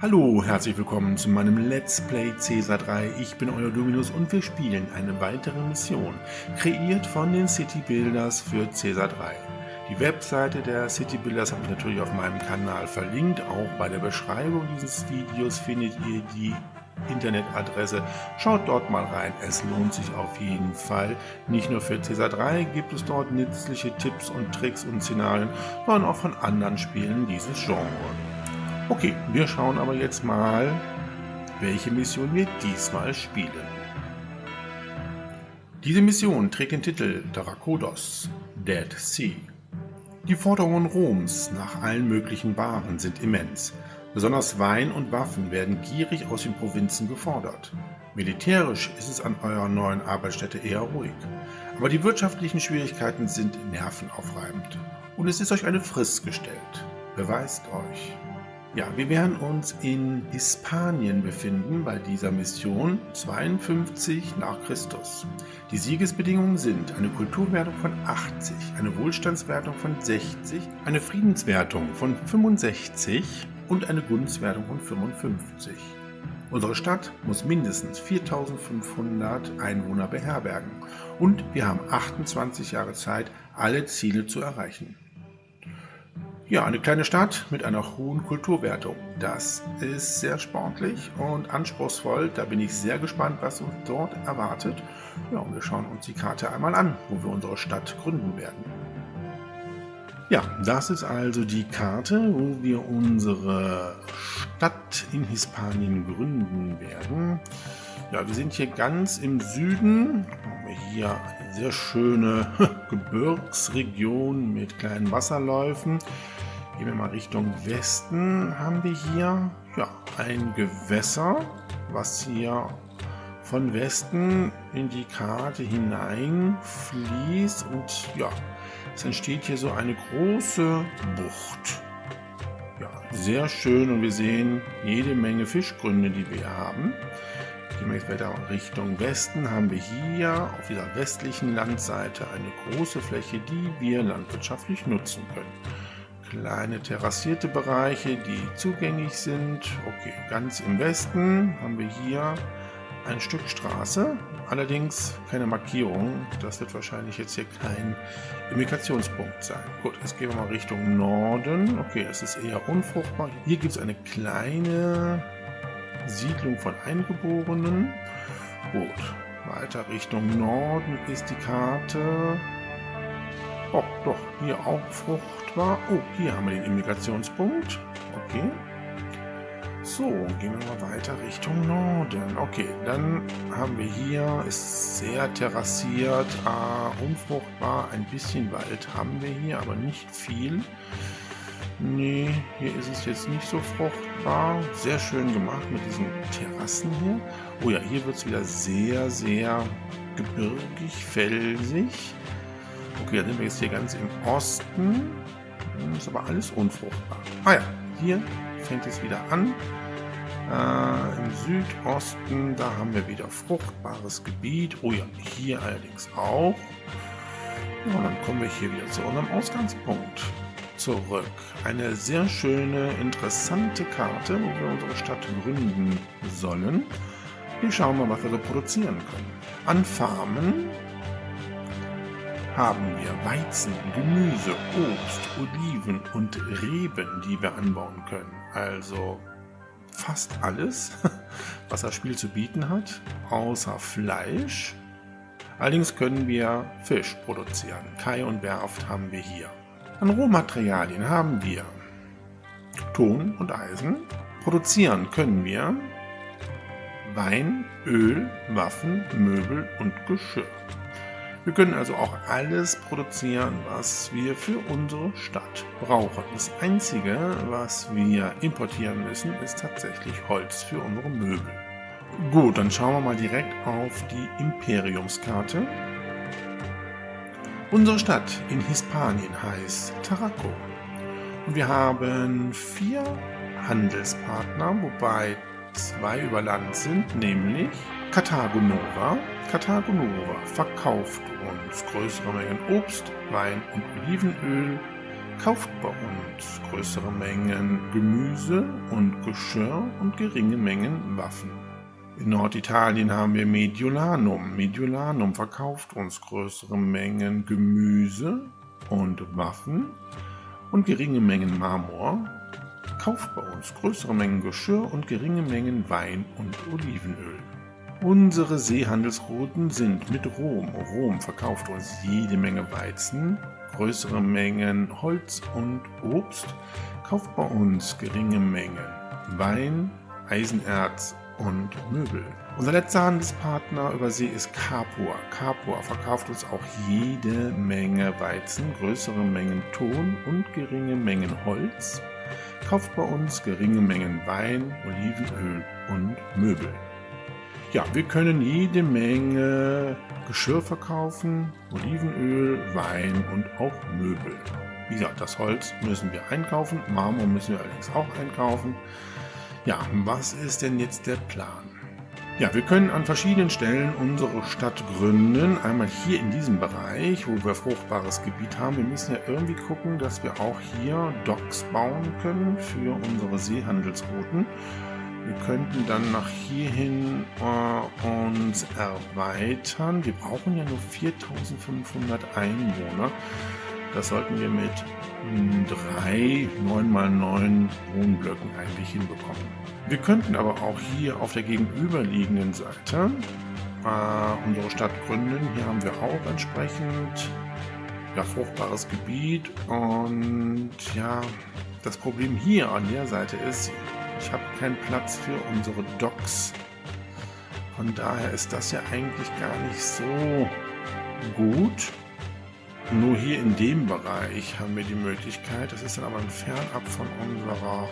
Hallo, herzlich willkommen zu meinem Let's Play Caesar 3. Ich bin euer Dominus und wir spielen eine weitere Mission, kreiert von den City Builders für Caesar 3. Die Webseite der City Builders habe ich natürlich auf meinem Kanal verlinkt. Auch bei der Beschreibung dieses Videos findet ihr die Internetadresse. Schaut dort mal rein, es lohnt sich auf jeden Fall. Nicht nur für Caesar 3 gibt es dort nützliche Tipps und Tricks und Szenarien, sondern auch von anderen Spielen dieses Genres. Okay, wir schauen aber jetzt mal, welche Mission wir diesmal spielen. Diese Mission trägt den Titel Dracodos, Dead Sea. Die Forderungen Roms nach allen möglichen Waren sind immens. Besonders Wein und Waffen werden gierig aus den Provinzen gefordert. Militärisch ist es an eurer neuen Arbeitsstätte eher ruhig. Aber die wirtschaftlichen Schwierigkeiten sind nervenaufreibend. Und es ist euch eine Frist gestellt. Beweist euch. Ja, wir werden uns in Hispanien befinden bei dieser Mission 52 nach Christus. Die Siegesbedingungen sind eine Kulturwertung von 80, eine Wohlstandswertung von 60, eine Friedenswertung von 65 und eine Gunstwertung von 55. Unsere Stadt muss mindestens 4500 Einwohner beherbergen und wir haben 28 Jahre Zeit, alle Ziele zu erreichen. Ja, eine kleine Stadt mit einer hohen Kulturwertung. Das ist sehr sportlich und anspruchsvoll. Da bin ich sehr gespannt, was uns dort erwartet. Ja, und wir schauen uns die Karte einmal an, wo wir unsere Stadt gründen werden. Ja, das ist also die Karte, wo wir unsere Stadt in Hispanien gründen werden. Ja, wir sind hier ganz im Süden. Haben wir hier eine sehr schöne Gebirgsregion mit kleinen Wasserläufen. Gehen wir mal Richtung Westen, haben wir hier ein Gewässer, was hier von Westen in die Karte hineinfließt und ja, es entsteht hier so eine große Bucht. Ja, sehr schön und wir sehen jede Menge Fischgründe, die wir hier haben. Gehen wir jetzt weiter Richtung Westen, haben wir hier auf dieser westlichen Landseite eine große Fläche, die wir landwirtschaftlich nutzen können. Kleine terrassierte Bereiche, die zugänglich sind. Okay, ganz im Westen haben wir hier ein Stück Straße, allerdings keine Markierung. Das wird wahrscheinlich jetzt hier kein Immigrationspunkt sein. Gut, jetzt gehen wir mal Richtung Norden. Okay, es ist eher unfruchtbar. Hier gibt es eine kleine Siedlung von Eingeborenen. Gut, weiter Richtung Norden ist die Karte. Oh, doch, hier auch fruchtbar. Oh, hier haben wir den Immigrationspunkt. Okay. So, gehen wir mal weiter Richtung Norden. Okay, dann haben wir hier, ist sehr terrassiert, unfruchtbar. Ein bisschen Wald haben wir hier, aber nicht viel. Nee, hier ist es jetzt nicht so fruchtbar. Sehr schön gemacht mit diesen Terrassen hier. Oh ja, hier wird es wieder sehr, sehr gebirgig, felsig. Okay, dann sind wir jetzt hier ganz im Osten. Ist aber alles unfruchtbar. Ah ja, hier fängt es wieder an. Im Südosten, da haben wir wieder fruchtbares Gebiet. Oh ja, hier allerdings auch. Ja, und dann kommen wir hier wieder zu unserem Ausgangspunkt zurück. Eine sehr schöne, interessante Karte, wo wir unsere Stadt gründen sollen. Hier schauen wir mal, was wir so produzieren können. An Farmen haben wir Weizen, Gemüse, Obst, Oliven und Reben, die wir anbauen können. Also fast alles, was das Spiel zu bieten hat, außer Fleisch. Allerdings können wir Fisch produzieren. Kai und Werft haben wir hier. An Rohmaterialien haben wir Ton und Eisen. Produzieren können wir Wein, Öl, Waffen, Möbel und Geschirr. Wir können also auch alles produzieren, was wir für unsere Stadt brauchen. Das Einzige, was wir importieren müssen, ist tatsächlich Holz für unsere Möbel. Gut, dann schauen wir mal direkt auf die Imperiumskarte. Unsere Stadt in Hispanien heißt Tarraco. Und wir haben 4 Handelspartner, wobei 2 über Land sind, nämlich Karthago Nova. Karthago Nova verkauft uns größere Mengen Obst, Wein und Olivenöl. kauft bei uns größere Mengen Gemüse und Geschirr und geringe Mengen Waffen. In Norditalien haben wir Mediolanum. Mediolanum verkauft uns größere Mengen Gemüse und Waffen und geringe Mengen Marmor, kauft bei uns größere Mengen Geschirr und geringe Mengen Wein und Olivenöl. Unsere Seehandelsrouten sind mit Rom. Rom verkauft uns jede Menge Weizen, größere Mengen Holz und Obst, kauft bei uns geringe Mengen Wein, Eisenerz und Möbel. Unser letzter Handelspartner über See ist Capua. Capua verkauft uns auch jede Menge Weizen, größere Mengen Ton und geringe Mengen Holz, kauft bei uns geringe Mengen Wein, Olivenöl und Möbel. Ja, wir können jede Menge Geschirr verkaufen, Olivenöl, Wein und auch Möbel. Wie gesagt, das Holz müssen wir einkaufen, Marmor müssen wir allerdings auch einkaufen. Ja, was ist denn jetzt der Plan? Ja, wir können an verschiedenen Stellen unsere Stadt gründen. Einmal hier in diesem Bereich, wo wir fruchtbares Gebiet haben. Wir müssen ja irgendwie gucken, dass wir auch hier Docks bauen können für unsere Seehandelsrouten. Wir könnten dann nach hierhin uns erweitern. Wir brauchen ja nur 4.500 Einwohner. Das sollten wir mit 3 9x9 Wohnblöcken eigentlich hinbekommen. Wir könnten aber auch hier auf der gegenüberliegenden Seite unsere Stadt gründen. Hier haben wir auch entsprechend fruchtbares Gebiet. Und ja, das Problem hier an der Seite ist, ich habe keinen Platz für unsere Docks. Von daher ist das ja eigentlich gar nicht so gut. Nur hier in dem Bereich haben wir die Möglichkeit, das ist dann aber fernab von unserer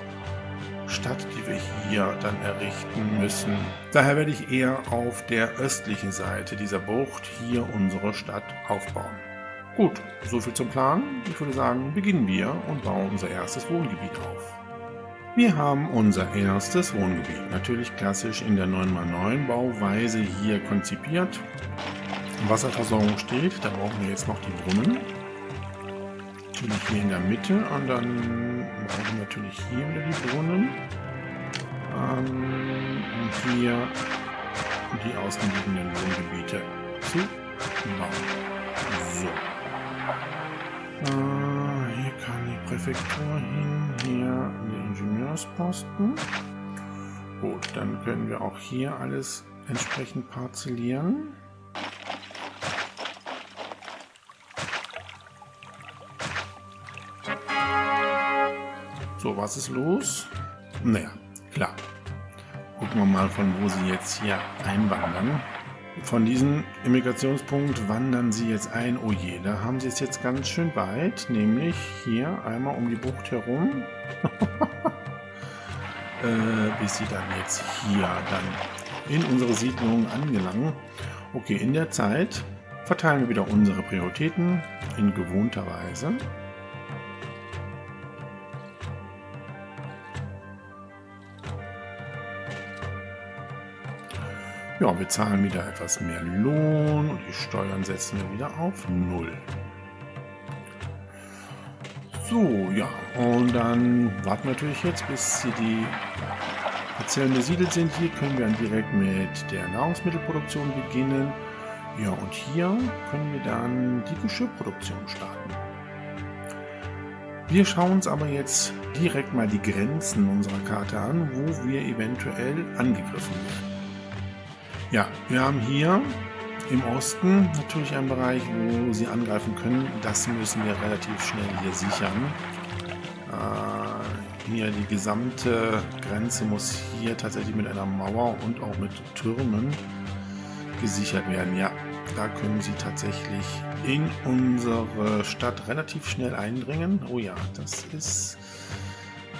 Stadt, die wir hier dann errichten müssen. Daher werde ich eher auf der östlichen Seite dieser Bucht hier unsere Stadt aufbauen. Gut, soviel zum Plan. Ich würde sagen, beginnen wir und bauen unser erstes Wohngebiet auf. Wir haben unser erstes Wohngebiet, natürlich klassisch in der 9x9 Bauweise hier konzipiert. Wasserversorgung steht, da brauchen wir jetzt noch die Brunnen. Natürlich hier in der Mitte und dann brauchen wir natürlich hier wieder die Brunnen. Und hier die außenliegenden Wohngebiete zu bauen. So. Hier kann die Präfektur hin, hier der Ingenieursposten. Gut, dann können wir auch hier alles entsprechend parzellieren. So, was ist los? Naja, klar. Gucken wir mal, von wo sie jetzt hier einwandern. Von diesem Immigrationspunkt wandern sie jetzt ein. Oh je, da haben sie es jetzt ganz schön weit. Nämlich hier einmal um die Bucht herum. Bis sie dann jetzt hier dann in unsere Siedlung angelangen. Okay, in der Zeit verteilen wir wieder unsere Prioritäten in gewohnter Weise. Ja, wir zahlen wieder etwas mehr Lohn und die Steuern setzen wir wieder auf 0. So, ja, und dann warten wir natürlich jetzt, bis hier die Parzellen besiedelt sind. Hier können wir dann direkt mit der Nahrungsmittelproduktion beginnen. Ja, und hier können wir dann die Geschirrproduktion starten. Wir schauen uns aber jetzt direkt mal die Grenzen unserer Karte an, wo wir eventuell angegriffen werden. Ja, wir haben hier im Osten natürlich einen Bereich, wo sie angreifen können. Das müssen wir relativ schnell hier sichern. Hier die gesamte Grenze muss hier tatsächlich mit einer Mauer und auch mit Türmen gesichert werden. Ja, da können sie tatsächlich in unsere Stadt relativ schnell eindringen. Oh ja, das ist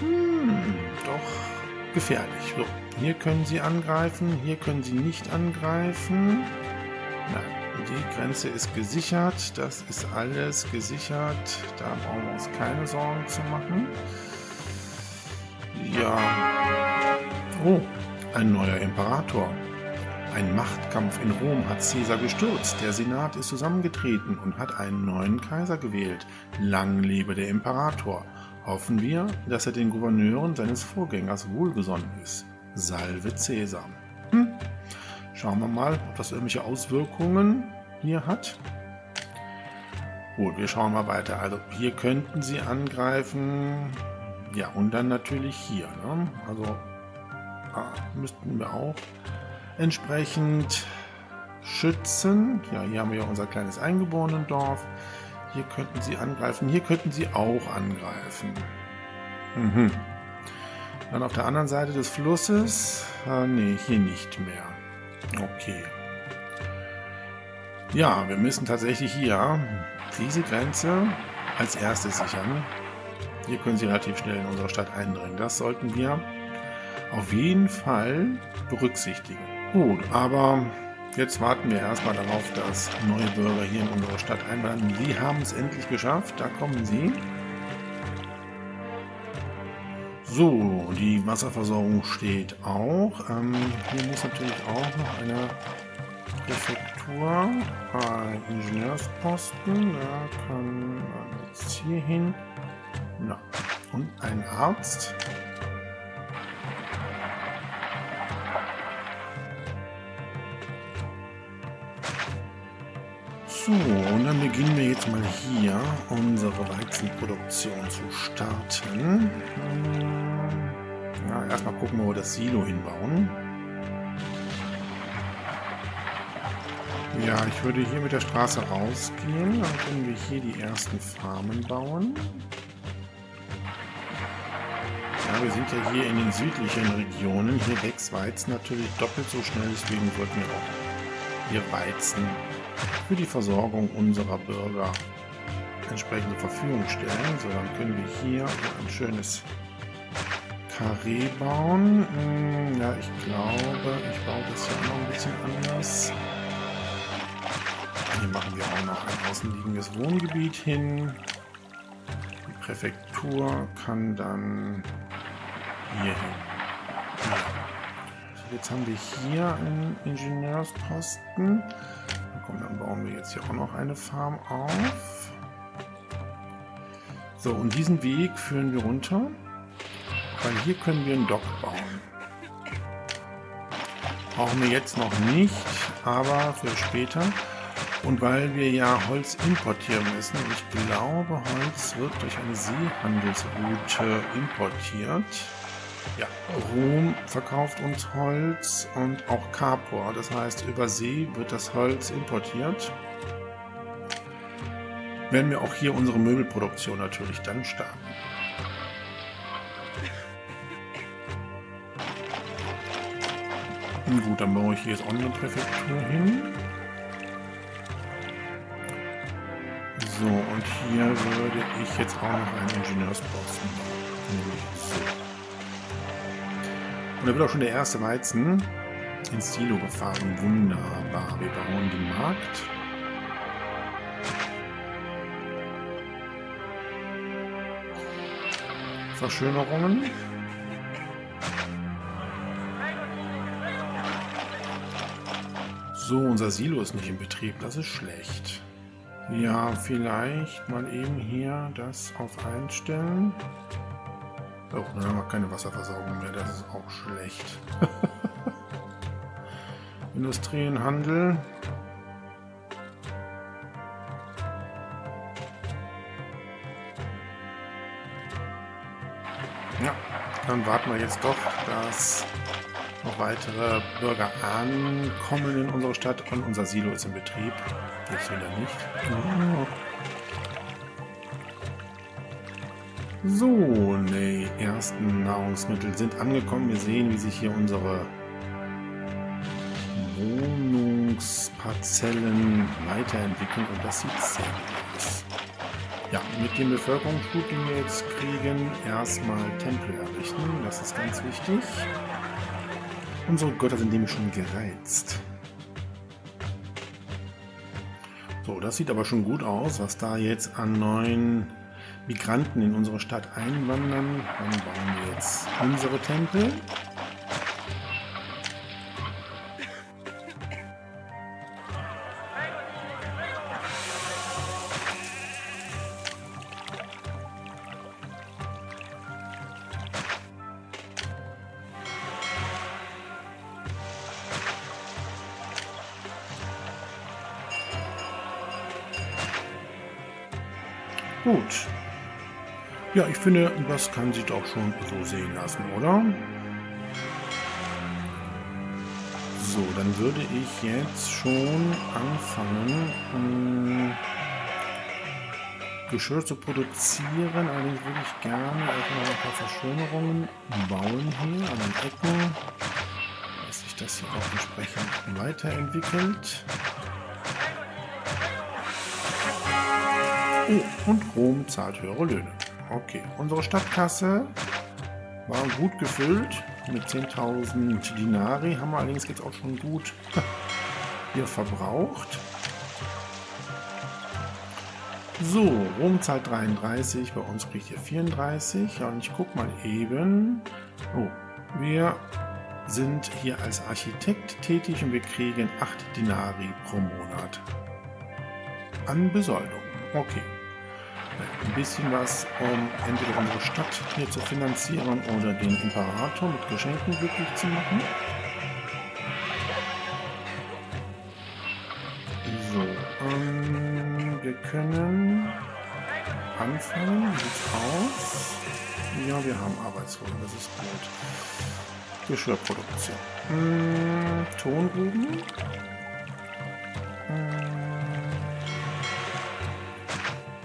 doch gefährlich. So, hier können sie angreifen, hier können sie nicht angreifen. Nein, die Grenze ist gesichert, das ist alles gesichert. Da brauchen wir uns keine Sorgen zu machen. Ja. Oh, ein neuer Imperator. Ein Machtkampf in Rom hat Caesar gestürzt. Der Senat ist zusammengetreten und hat einen neuen Kaiser gewählt. Lang lebe der Imperator. Hoffen wir, dass er den Gouverneuren seines Vorgängers wohlgesonnen ist. Salve Caesar. Schauen wir mal, ob das irgendwelche Auswirkungen hier hat. Gut, wir schauen mal weiter. Also hier könnten sie angreifen. Ja, und dann natürlich hier. Ne? Also müssten wir auch entsprechend schützen. Ja, hier haben wir ja unser kleines Eingeborenendorf. Hier könnten sie angreifen. Hier könnten sie auch angreifen. Dann auf der anderen Seite des Flusses. Nee, hier nicht mehr. Okay. Ja, wir müssen tatsächlich hier diese Grenze als erstes sichern. Hier können sie relativ schnell in unsere Stadt eindringen. Das sollten wir auf jeden Fall berücksichtigen. Gut, aber jetzt warten wir erstmal darauf, dass neue Bürger hier in unsere Stadt einwandern. Sie haben es endlich geschafft. Da kommen sie. So, die Wasserversorgung steht auch. Hier muss natürlich auch noch eine Präfektur, ein Ingenieursposten, da kann man jetzt hier hin. Ja. Und ein Arzt. So, und dann beginnen wir jetzt mal hier unsere Weizenproduktion zu starten. Ja, erstmal gucken, wo wir das Silo hinbauen. Ja, ich würde hier mit der Straße rausgehen, dann können wir hier die ersten Farmen bauen. Ja, wir sind ja hier in den südlichen Regionen. Hier wächst Weizen natürlich doppelt so schnell, deswegen sollten wir auch hier Weizen für die Versorgung unserer Bürger entsprechend zur Verfügung stellen. So, dann können wir hier ein schönes Karree bauen. Ja, ich glaube, ich baue das hier auch noch ein bisschen anders. Hier machen wir auch noch ein außenliegendes Wohngebiet hin. Die Präfektur kann dann hier hin. Ja. So, jetzt haben wir hier einen Ingenieursposten. Dann bauen wir jetzt hier auch noch eine Farm auf. So, und diesen Weg führen wir runter, weil hier können wir einen Dock bauen. Brauchen wir jetzt noch nicht, aber für später. Und weil wir ja Holz importieren müssen, und ich glaube, Holz wird durch eine Seehandelsroute importiert. Ja, Rom verkauft uns Holz und auch Capua, das heißt über See wird das Holz importiert. Werden wir auch hier unsere Möbelproduktion natürlich dann starten. Gut, dann baue ich hier jetzt auch eine Präfektur hin. So, und hier würde ich jetzt auch noch einen Ingenieursposten bauen. So. Und da wird auch schon der erste Weizen ins Silo gefahren. Wunderbar. Wir bauen den Markt. Verschönerungen. So, unser Silo ist nicht in Betrieb. Das ist schlecht. Ja, vielleicht mal eben hier das auf einstellen. Oh, dann haben wir keine Wasserversorgung mehr, das ist auch schlecht. Industrie und Handel. Ja, dann warten wir jetzt doch, dass noch weitere Bürger ankommen in unsere Stadt und unser Silo ist in Betrieb. Jetzt wieder nicht. Oh. So, die ersten Nahrungsmittel sind angekommen. Wir sehen, wie sich hier unsere Wohnungsparzellen weiterentwickeln und das sieht sehr gut aus. Ja, mit dem Bevölkerungsschub, den wir jetzt kriegen, erstmal Tempel errichten. Das ist ganz wichtig. Unsere Götter sind nämlich schon gereizt. So, das sieht aber schon gut aus, was da jetzt an neuen Migranten in unsere Stadt einwandern. Dann bauen wir jetzt unsere Tempel. Gut. Ja, ich finde, das kann sich doch schon so sehen lassen, oder? So, dann würde ich jetzt schon anfangen, Geschirr zu produzieren. Allerdings würde ich gerne auch noch ein paar Verschönerungen bauen hier an den Ecken, dass sich das hier auch entsprechend weiterentwickelt. Oh, und Rom zahlt höhere Löhne. Okay, unsere Stadtkasse war gut gefüllt mit 10.000 Dinari. Haben wir allerdings jetzt auch schon gut hier verbraucht. So, Rom zahlt 33, bei uns kriegt ihr 34. Ja, und ich gucke mal eben. Oh, wir sind hier als Architekt tätig und wir kriegen 8 Dinari pro Monat an Besoldung. Okay. Ein bisschen was, um entweder unsere Stadt hier zu finanzieren oder den Imperator mit Geschenken glücklich zu machen. So, wir können anfangen. Wie sieht's aus? Ja, wir haben Arbeitslosen, das ist gut. Geschirrproduktion. Tongruben.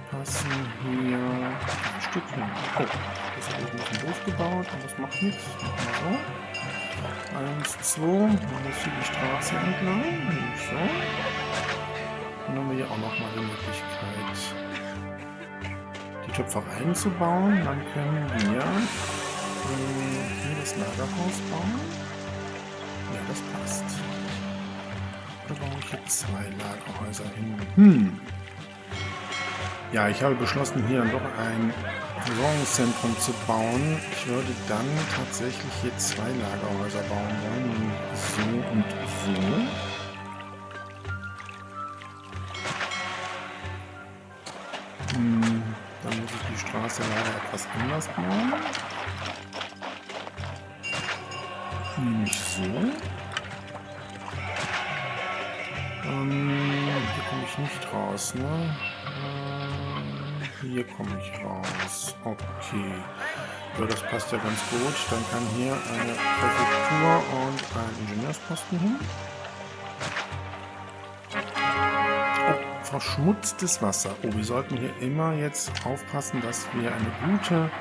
Passen hier ein Stück hin. Oh, das ist ein bisschen doof gebaut, aber das macht nichts. Machen wir so. 1, 2, dann muss hier die Straße entlang. Nicht so. Dann haben wir hier auch nochmal die Möglichkeit, die Töpfereien zu bauen. Dann können wir hier das Lagerhaus bauen. Ja, das passt. Da baue ich jetzt 2 Lagerhäuser hin. Ja, ich habe beschlossen, hier doch ein Versorgungszentrum zu bauen. Ich würde dann tatsächlich hier 2 Lagerhäuser bauen wollen, so und so. Dann muss ich die Straße leider etwas anders bauen. Nämlich so. Hier komme ich nicht raus, ne? Hier komme ich raus. Okay. Ja, das passt ja ganz gut. Dann kann hier eine Präfektur und ein Ingenieursposten hin. Oh, verschmutztes Wasser. Oh, wir sollten hier immer jetzt aufpassen, dass wir eine gute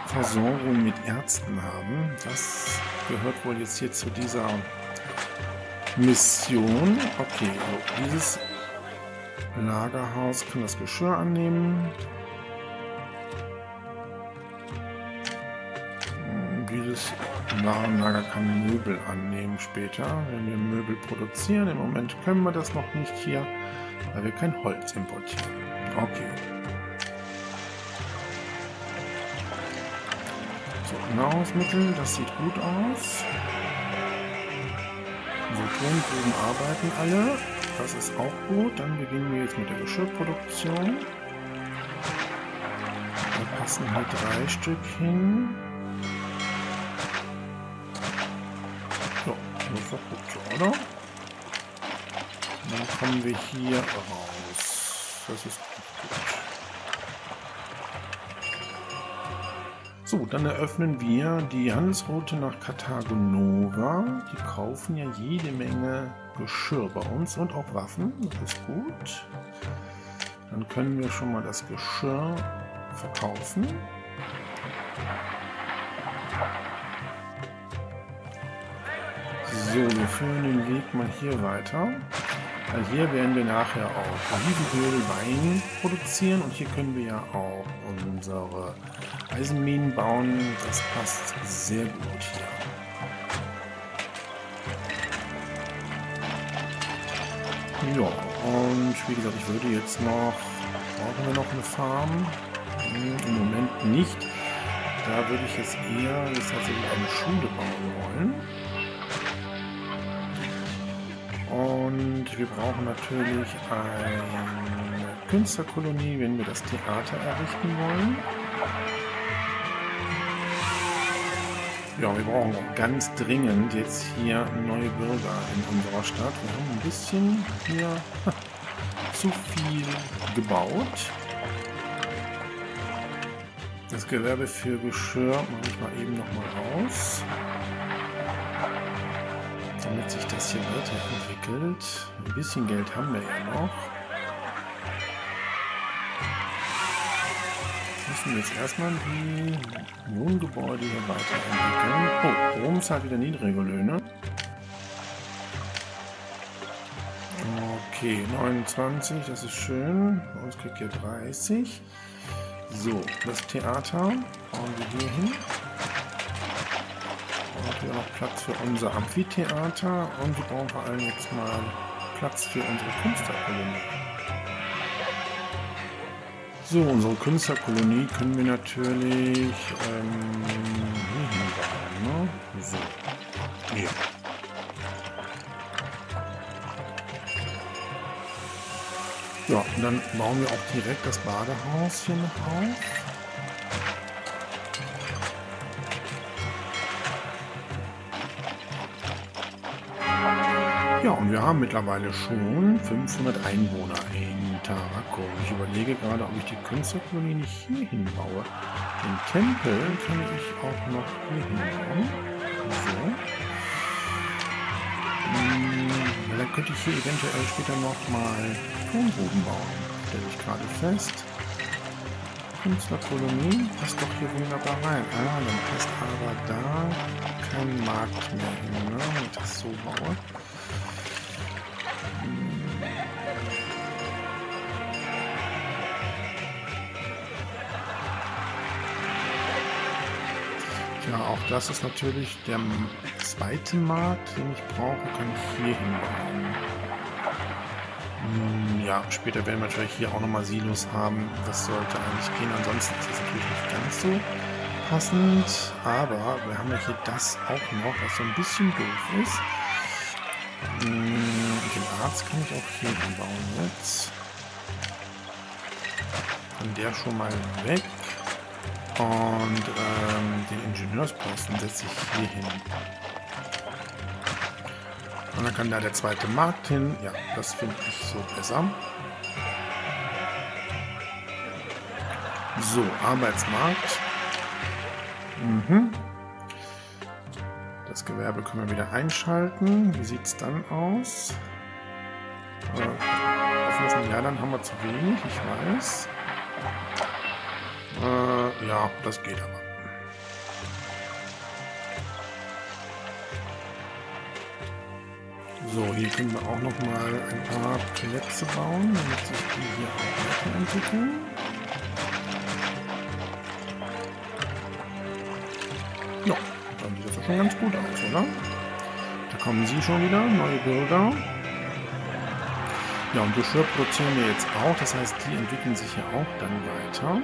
Versorgung mit Ärzten haben. Das gehört wohl jetzt hier zu dieser Mission. Okay, so, dieses Lagerhaus kann das Geschirr annehmen. Dieses Warenlager kann Möbel annehmen später, wenn wir Möbel produzieren. Im Moment können wir das noch nicht hier, weil wir kein Holz importieren. Okay. So, Nahrungsmittel, das sieht gut aus. So, Tongruben arbeiten alle. Das ist auch gut. Dann beginnen wir jetzt mit der Geschirrproduktion. Da passen halt 3 Stück hin. So, das ist doch gut so, oder? Dann kommen wir hier raus. Das ist auch gut. So, dann eröffnen wir die Handelsroute nach Karthago Nova. Die kaufen ja jede Menge Geschirr bei uns und auch Waffen. Das ist gut. Dann können wir schon mal das Geschirr verkaufen. So, wir führen den Weg mal hier weiter. Weil hier werden wir nachher auch Olivenöl, Wein produzieren und hier können wir ja auch unsere Eisenminen bauen. Das passt sehr gut hier. Ja, und wie gesagt, ich würde jetzt noch, brauchen wir noch eine Farm? Im Moment nicht. Da würde ich jetzt eher tatsächlich eine Schule bauen wollen. Und wir brauchen natürlich eine Künstlerkolonie, wenn wir das Theater errichten wollen. Ja, wir brauchen auch ganz dringend jetzt hier neue Bürger in unserer Stadt. Wir haben ein bisschen hier zu viel gebaut. Das Gewerbe für Geschirr mache ich mal eben noch mal aus, damit sich das hier weiterentwickelt. Ein bisschen Geld haben wir ja noch. Müssen wir jetzt erstmal die Wohngebäude hier weiterentwickeln. Oh, Rom zahlt wieder niedrige Löhne. Okay, 29, das ist schön. Bei uns kriegt ihr 30. So, das Theater bauen wir hier hin. Und hier noch Platz für unser Amphitheater. Und wir brauchen vor allem jetzt mal Platz für unsere Künstlerkolonie. So, unsere Künstlerkolonie können wir natürlich hier hinbauen, ne? So, hier. Ja, und dann bauen wir auch direkt das Badehaus hier noch auf. Ja, und wir haben mittlerweile schon 500 Einwohner in Tarraco. Ich überlege gerade, ob ich die Künstlerkolonie nicht hier hinbaue. Den Tempel kann ich auch noch hier hinbauen. So. Dann könnte ich hier eventuell später nochmal Tonbogen bauen. Stelle ich gerade fest. Künstlerkolonie passt doch hier wunderbar rein. Ah, dann passt aber da kein Markt mehr hin, ne, wenn ich das so baue. Ja, auch das ist natürlich der zweite Markt, den ich brauche, kann ich hier hinbauen. Ja, später werden wir natürlich hier auch nochmal Silos haben. Das sollte eigentlich gehen. Ansonsten ist das natürlich nicht ganz so passend. Aber wir haben ja hier das auch noch, was so ein bisschen doof ist. Den Arzt kann ich auch hier hinbauen jetzt. Dann der schon mal weg. Und den Ingenieursposten setze ich hier hin. Und dann kann da der zweite Markt hin. Ja, das finde ich so besser. So, Arbeitsmarkt. Das Gewerbe können wir wieder einschalten. Wie sieht es dann aus? Ja, dann haben wir zu wenig, ich weiß. Ja, das geht aber. So, hier können wir auch noch mal ein paar Plätze bauen, damit sich die hier auch weiterentwickeln. Ja, dann sieht das doch schon ganz gut aus, oder? Da kommen sie schon wieder, neue Bürger. Ja, und Geschirr produzieren wir jetzt auch, das heißt, die entwickeln sich ja auch dann weiter.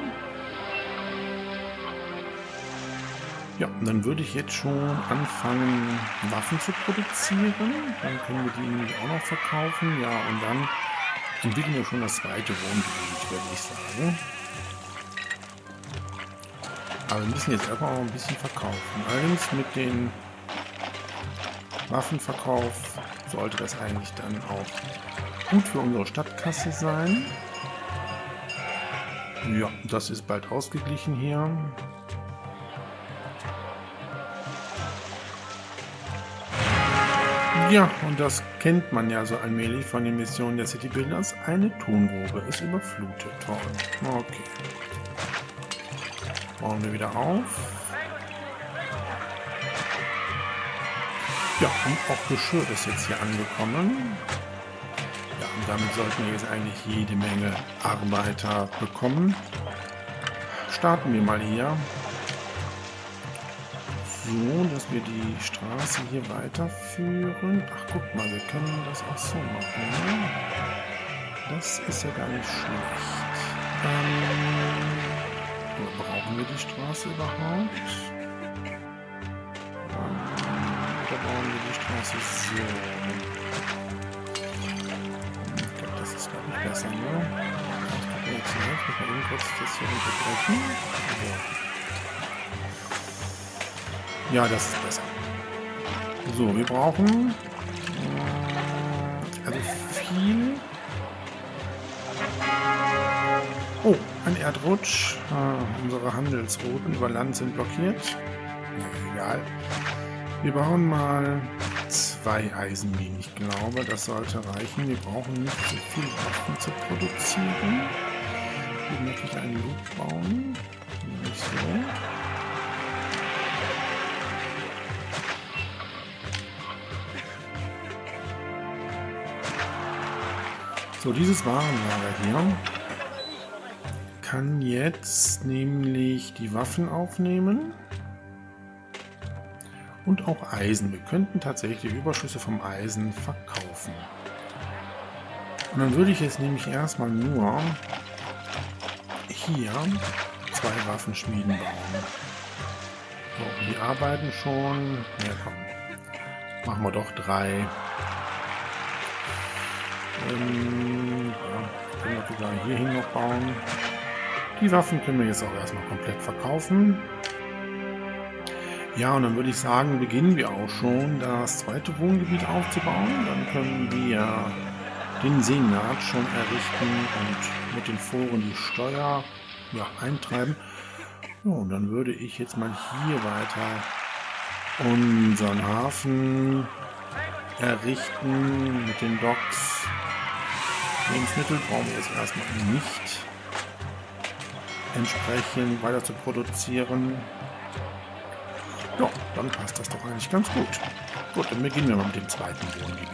Ja, und dann würde ich jetzt schon anfangen, Waffen zu produzieren. Dann können wir die nämlich auch noch verkaufen. Ja, und dann entwickeln wir schon das zweite Wohngebiet, würde ich sagen. Aber wir müssen jetzt erstmal auch ein bisschen verkaufen. Allerdings mit dem Waffenverkauf sollte das eigentlich dann auch gut für unsere Stadtkasse sein. Ja, das ist bald ausgeglichen hier. Ja, und das kennt man ja so allmählich von den Missionen der City Builders. Eine Tongrube ist überflutet worden. Okay. Bauen wir wieder auf. Ja, und auch Geschirr ist jetzt hier angekommen. Ja, und damit sollten wir jetzt eigentlich jede Menge Arbeiter bekommen. Starten wir mal hier. So, dass wir die Straße hier weiterführen. Ach, guck mal, wir können das auch so machen. Ne? Das ist ja gar nicht schlecht. Brauchen wir die Straße überhaupt? Oder bauen wir die Straße so? Ich glaube, das ist, glaube ich, besser, ne? Ich gucke jetzt hier, ich muss mal eben kurz das hier unterbrechen. So. Ja, das ist besser. So, wir brauchen also viel. Oh, Ein Erdrutsch. Unsere Handelsrouten über Land sind blockiert. Na, egal. Wir bauen mal 2 Eisenminen. Ich glaube, das sollte reichen. Wir brauchen nicht so viel Waffen zu produzieren. Hier möchte ich einen Loop bauen. Nicht so. So, dieses Warenlager hier kann jetzt nämlich die Waffen aufnehmen und auch Eisen. Wir könnten tatsächlich die Überschüsse vom Eisen verkaufen. Und dann würde ich jetzt nämlich erstmal nur hier 2 Waffenschmieden bauen. So, die arbeiten schon. Ja, komm. Machen wir doch 3. Ja, können wir sogar hierhin noch bauen. Die Waffen können wir jetzt auch erstmal komplett verkaufen. Ja, und dann würde ich sagen, beginnen wir auch schon das zweite Wohngebiet aufzubauen. Dann können wir den Senat schon errichten und mit den Foren die Steuer eintreiben. Ja, und dann würde ich jetzt mal hier weiter unseren Hafen errichten mit den Docks. Lebensmittel brauchen wir jetzt erstmal nicht entsprechend weiter zu produzieren. Ja, dann passt das doch eigentlich ganz gut. Gut, dann beginnen wir mal mit dem zweiten Wohngebiet.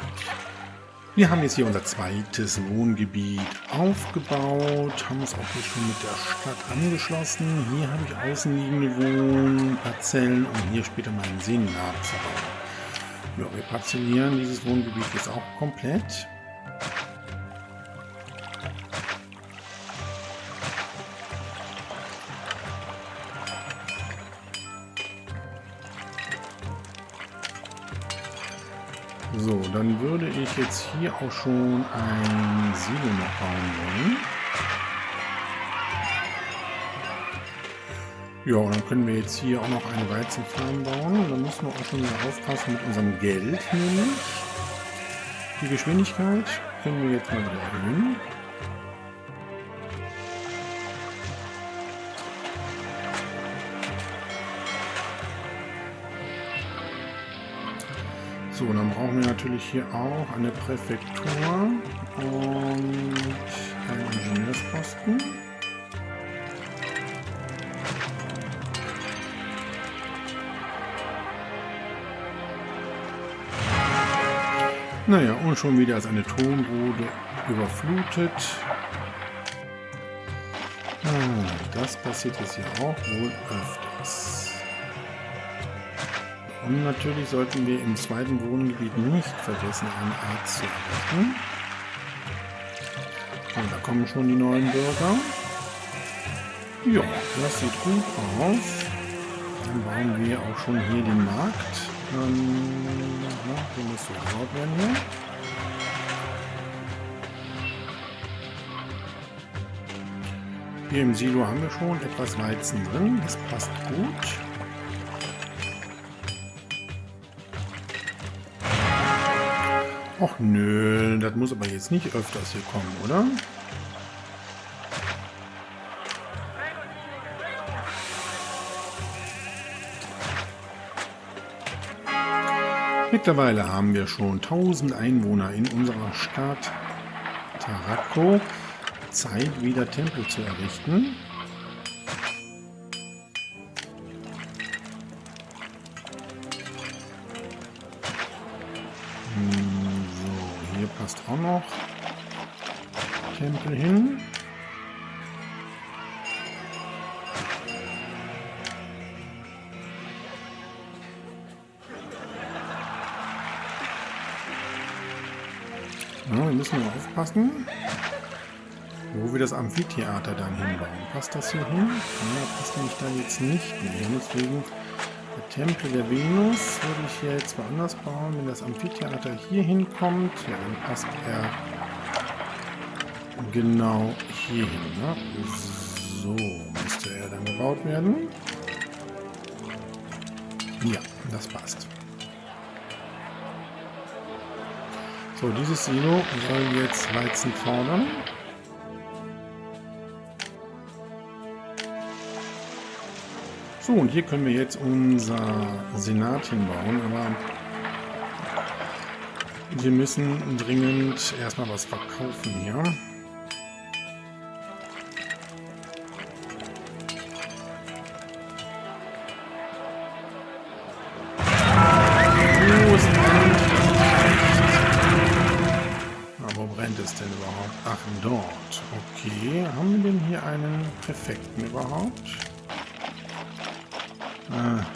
Wir haben jetzt hier unser zweites Wohngebiet aufgebaut, haben uns auch hier schon mit der Stadt angeschlossen. Hier habe ich außenliegende Wohnparzellen, um hier später meinen Senat zu bauen. Ja, wir parzellieren dieses Wohngebiet jetzt auch komplett. So, dann würde ich jetzt hier auch schon ein Silo noch bauen wollen. Ja, und dann können wir jetzt hier auch noch eine Weizenfarm bauen. Und dann müssen wir auch schon wieder aufpassen mit unserem Geld nämlich. Die Geschwindigkeit können wir jetzt mal wieder erhöhen. So, dann brauchen wir natürlich hier auch eine Präfektur und einen Ingenieursposten. Naja, und schon wieder ist eine Tongrube überflutet. Das passiert jetzt hier auch wohl öfters. Und natürlich sollten wir im zweiten Wohngebiet nicht vergessen, einen Arzt zu errichten. Und da kommen schon die neuen Bürger. Ja, das sieht gut aus. Dann bauen wir auch schon hier den Markt. Der muss so gebaut werden hier. Hier im Silo haben wir schon etwas Weizen drin. Das passt gut. Och nö, das muss aber jetzt nicht öfters hier kommen, oder? Mittlerweile haben wir schon 1000 Einwohner in unserer Stadt Tarako. Zeit, wieder Tempel zu errichten. So, hier passt auch noch Tempel hin. Ja, wir müssen mal aufpassen, wo wir das Amphitheater dann hinbauen. Passt das hier hin? Ja, passt nämlich da jetzt nicht mehr. Deswegen der Tempel der Venus würde ich hier jetzt woanders bauen. Wenn das Amphitheater hier hinkommt, ja, dann passt er genau hier hin. Ne? So müsste er dann gebaut werden. Ja, das passt. So, dieses Silo soll jetzt Weizen fordern. So, und hier können wir jetzt unser Senat hinbauen, aber wir müssen dringend erstmal was verkaufen hier. Wo brennt es denn überhaupt? Ach, dort. Okay, haben wir denn hier einen Präfekten überhaupt?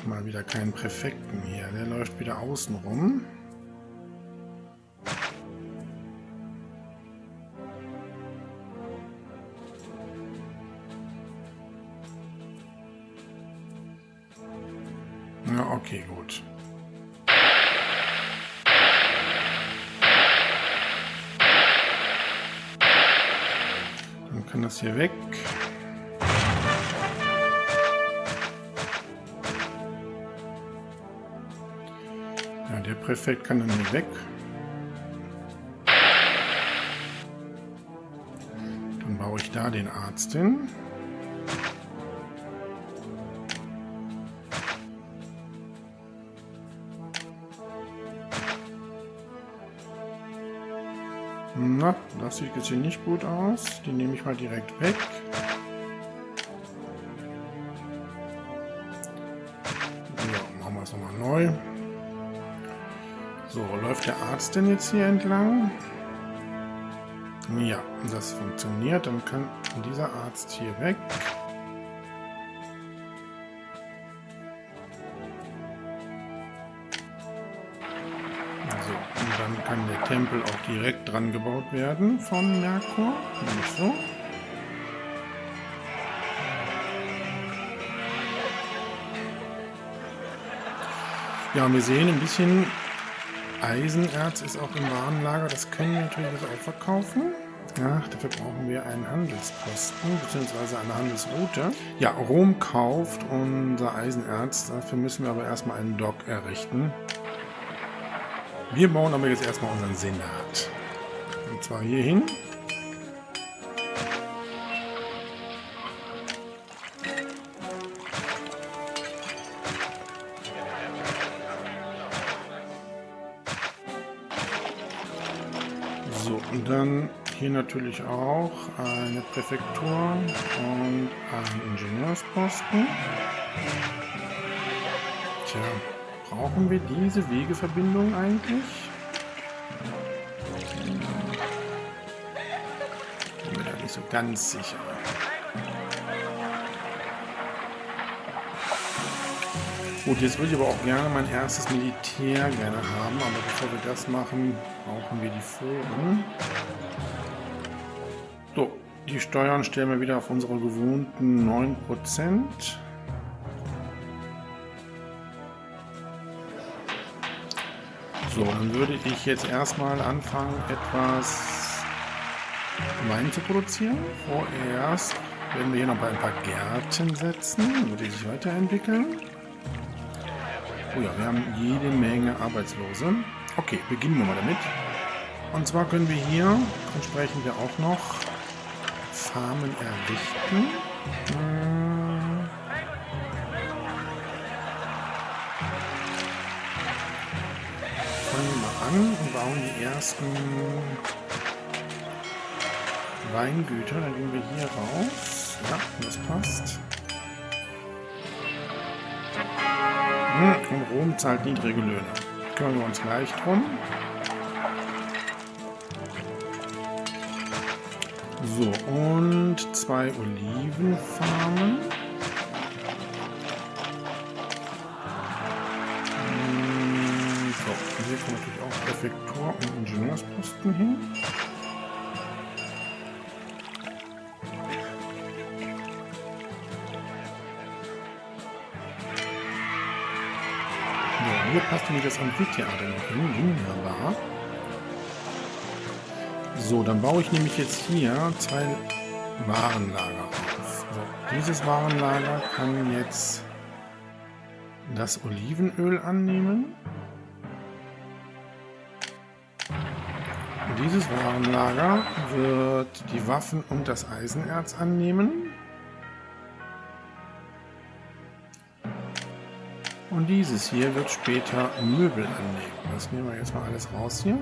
Mal wieder keinen Präfekten hier. Der läuft wieder außen rum. Ja, okay, gut. Dann kann das hier weg. Ja, der Präfekt kann dann hier weg. Dann baue ich da den Arzt hin. Na, das sieht jetzt hier nicht gut aus. Die nehme ich mal direkt weg. So, machen wir es nochmal neu. So, läuft der Arzt denn jetzt hier entlang? Ja, das funktioniert. Dann kann dieser Arzt hier weg. So, und dann kann der Tempel auch direkt dran gebaut werden von Merkur. Nämlich so. Ja, und wir sehen ein bisschen Eisenerz ist auch im Warenlager. Das können wir natürlich auch verkaufen. Ja, dafür brauchen wir einen Handelsposten bzw. eine Handelsroute. Ja, Rom kauft unser Eisenerz. Dafür müssen wir aber erstmal einen Dock errichten. Wir bauen aber jetzt erstmal unseren Senat. Und zwar hier hin. So, und dann hier natürlich auch eine Präfektur und einen Ingenieursposten. Tja, brauchen wir diese Wegeverbindung eigentlich? Bin mir da nicht so ganz sicher. Gut, jetzt würde ich aber auch gerne mein erstes Militär gerne haben, aber bevor wir das machen, brauchen wir die Foren. So, die Steuern stellen wir wieder auf unsere gewohnten 9%. So, dann würde ich jetzt erstmal anfangen, etwas Wein zu produzieren. Vorerst werden wir hier noch bei ein paar Gärten setzen, damit die sich weiterentwickeln. Oh ja, wir haben jede Menge Arbeitslose. Okay, beginnen wir mal damit. Und zwar können wir hier entsprechend wir auch noch Farmen errichten. Fangen wir mal an und bauen die ersten Weingüter. Dann gehen wir hier raus. Ja, das passt. Und Rom zahlt niedrige Löhne. Kümmern wir uns gleich drum. So, und 2 Olivenfarmen. So, hier kommt natürlich auch Präfektur und Ingenieursposten hin. Hier passt nämlich das Amphitheater noch hin. Wunderbar. So, dann baue ich nämlich jetzt hier 2 Warenlager auf. So, dieses Warenlager kann jetzt das Olivenöl annehmen. Und dieses Warenlager wird die Waffen und das Eisenerz annehmen. Und dieses hier wird später Möbel anlegen. Das nehmen wir jetzt mal alles raus hier.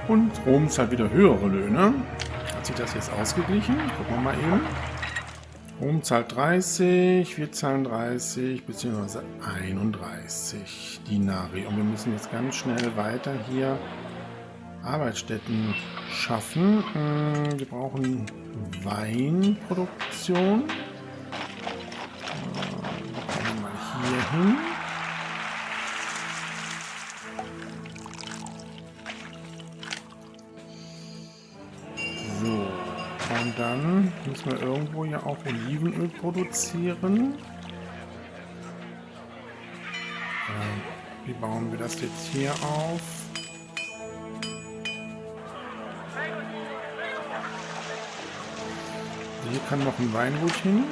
Und Rom zahlt wieder höhere Löhne. Hat sich das jetzt ausgeglichen? Gucken wir mal eben. Rom zahlt 30, wir zahlen 30 bzw. 31 Dinari. Und wir müssen jetzt ganz schnell weiter hier Arbeitsstätten schaffen. Wir brauchen Weinproduktion. Kommen wir mal hier hin. So, und dann müssen wir irgendwo ja auch Olivenöl produzieren. Wie bauen wir das jetzt hier auf? Hier kann noch ein Weingut hin.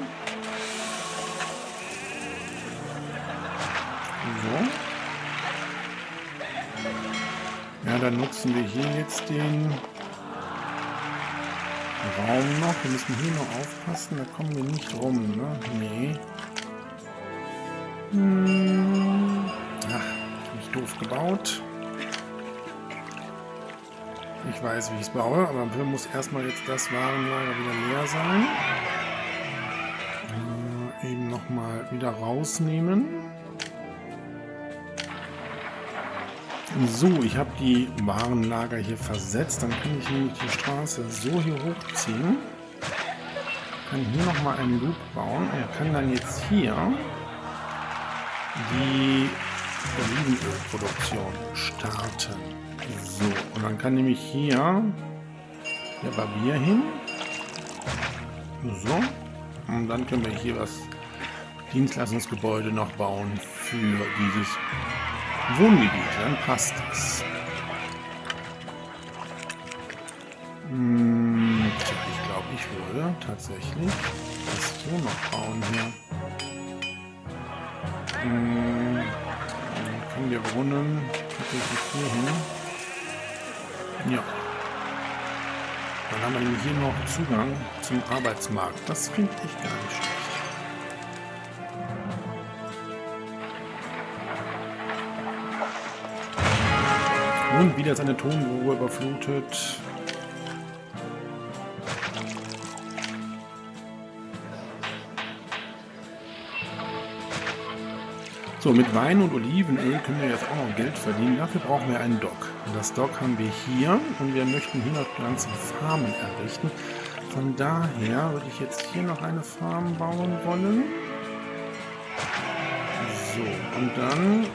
So. Ja, dann nutzen wir hier jetzt den Raum noch. Wir müssen hier noch aufpassen, da kommen wir nicht rum, ne? Nee. Ach, hab ich doof gebaut. Ich weiß, wie ich es baue, aber dafür muss erstmal jetzt das Warenlager wieder leer sein. Eben nochmal wieder rausnehmen. So, ich habe die Warenlager hier versetzt. Dann kann ich nämlich die Straße so hier hochziehen. Kann hier nochmal einen Loop bauen und kann dann jetzt hier die Olivenölproduktion starten. So, und dann kann nämlich hier der Barbier hin. So, und dann können wir hier was Dienstleistungsgebäude noch bauen für dieses Wohngebiet. Dann passt es. Tja, ich glaube, ich würde tatsächlich das hier noch bauen hier. Dann können wir Brunnen tatsächlich hier hin. Ja. Dann haben wir nämlich hier noch Zugang zum Arbeitsmarkt. Das finde ich gar nicht schlecht. Und wieder seine Tongrube überflutet. So, mit Wein und Olivenöl können wir jetzt auch noch Geld verdienen. Dafür brauchen wir einen Dock. Und das Dock haben wir hier und wir möchten hier noch ganze Farmen errichten. Von daher würde ich jetzt hier noch eine Farm bauen wollen. So, und dann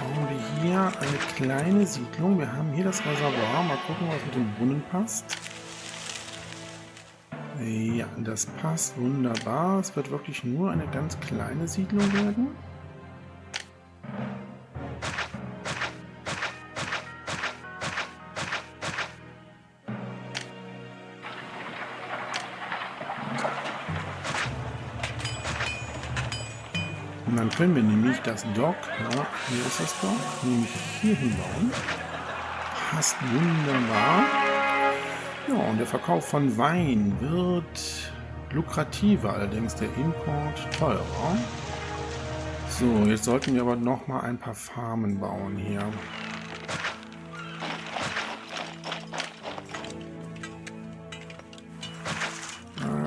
bauen wir hier eine kleine Siedlung. Wir haben hier das Reservoir. Mal gucken, was mit dem Brunnen passt. Ja, das passt wunderbar. Es wird wirklich nur eine ganz kleine Siedlung werden. Und dann können wir nämlich das Dock, ja, hier ist das Dock, nämlich hier hinbauen. Passt wunderbar. Ja, und der Verkauf von Wein wird lukrativer, allerdings der Import teurer. So, jetzt sollten wir aber noch mal ein paar Farmen bauen hier.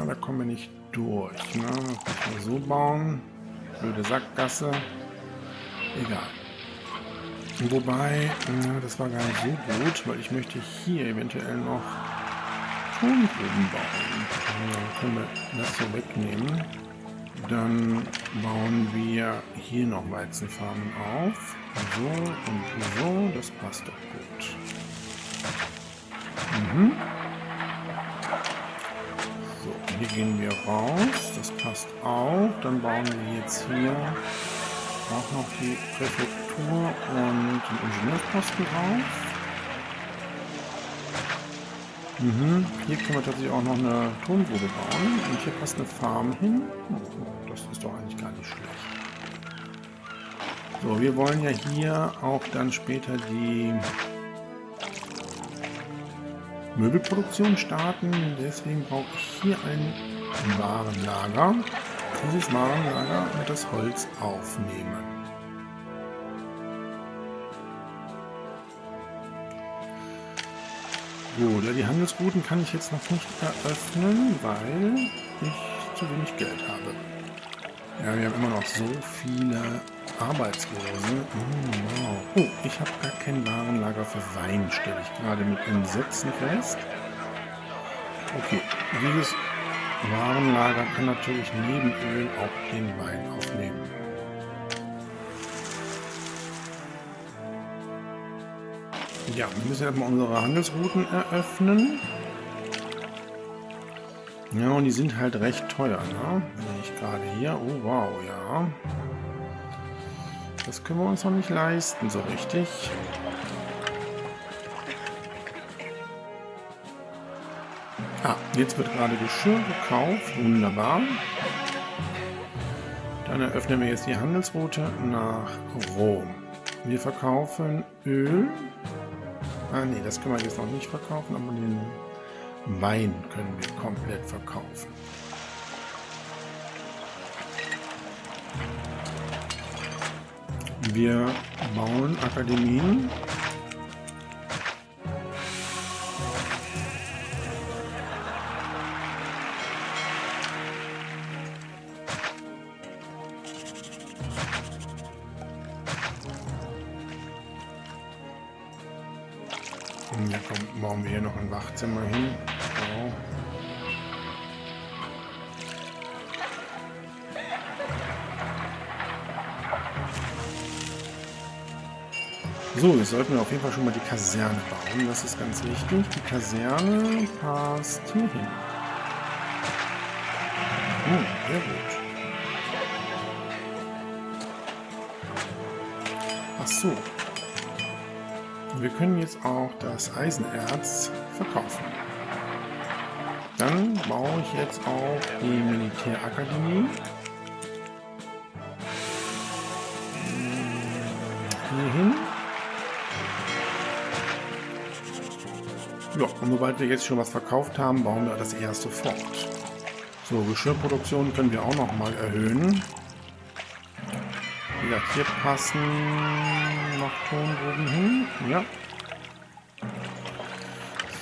Da kommen wir nicht durch. Ne? Das müssen wir so bauen. Blöde Sackgasse. Egal. Wobei, das war gar nicht so gut, weil ich möchte hier eventuell noch Tongruben bauen. Dann können wir das hier wegnehmen. Dann bauen wir hier noch Weizenfarmen auf. So und so. Das passt doch gut. So, hier gehen wir raus. Das passt auch. Dann bauen wir jetzt hier auch noch die Präfektur und den Ingenieursposten drauf. Hier können wir tatsächlich auch noch eine Tongrube bauen. Und hier passt eine Farm hin. Das ist doch eigentlich gar nicht schlecht. So, wir wollen ja hier auch dann später die Möbelproduktion starten. Deswegen brauche ich hier ein Warenlager. Dieses Warenlager wird das Holz aufnehmen. Gut, ja, die Handelsrouten kann ich jetzt noch nicht eröffnen, weil ich zu wenig Geld habe. Ja, wir haben immer noch so viele Arbeitslose. Wow. Oh, ich habe gar kein Warenlager für Wein, stelle ich gerade mit Entsetzen fest. Okay, dieses Warenlager kann natürlich neben Öl auch den Wein aufnehmen. Ja, wir müssen erstmal unsere Handelsrouten eröffnen. Ja, und die sind halt recht teuer, ne? Sehe ich gerade hier. Oh, wow, ja. Das können wir uns noch nicht leisten, so richtig. Ah, jetzt wird gerade Geschirr gekauft. Wunderbar. Dann eröffnen wir jetzt die Handelsroute nach Rom. Wir verkaufen Öl. Ah, nee, das können wir jetzt noch nicht verkaufen, aber den Wein können wir komplett verkaufen. Wir bauen Akademien. Ja, komm, bauen wir hier noch ein Wachzimmer hin. So, jetzt sollten wir auf jeden Fall schon mal die Kaserne bauen. Das ist ganz wichtig. Die Kaserne passt hier hin. Sehr gut. Ach so. Wir können jetzt auch das Eisenerz verkaufen. Dann baue ich jetzt auch die Militärakademie. Hier hin. Ja, und sobald wir jetzt schon was verkauft haben, bauen wir das erste fort. So, Geschirrproduktion können wir auch noch mal erhöhen. Wie gesagt, hier passen noch Tongruben hin. Ja.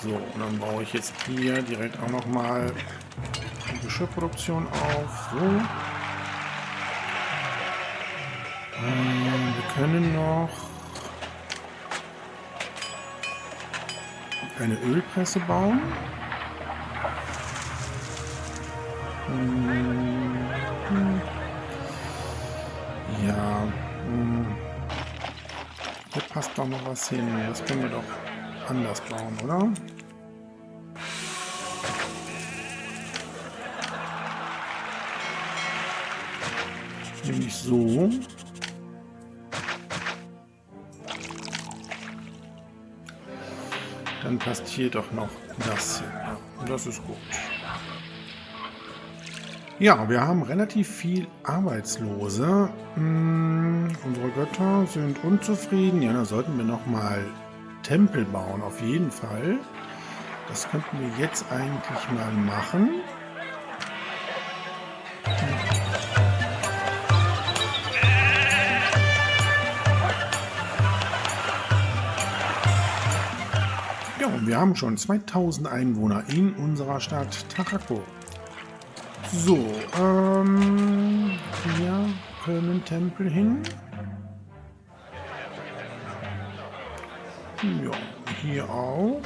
So, und dann baue ich jetzt hier direkt auch noch mal die Geschirrproduktion auf. So. Wir können noch eine Ölpresse bauen. Ja, hier passt doch noch was hin. Das können wir doch anders bauen, oder? Nämlich so. Dann passt hier doch noch das hin. Ja, das ist gut. Ja, wir haben relativ viel Arbeitslose. Unsere Götter sind unzufrieden. Ja, da sollten wir noch mal Tempel bauen, auf jeden Fall. Das könnten wir jetzt eigentlich mal machen. Ja, und wir haben schon 2000 Einwohner in unserer Stadt Tarraco. So, hier können Tempel hin. Ja, hier auch.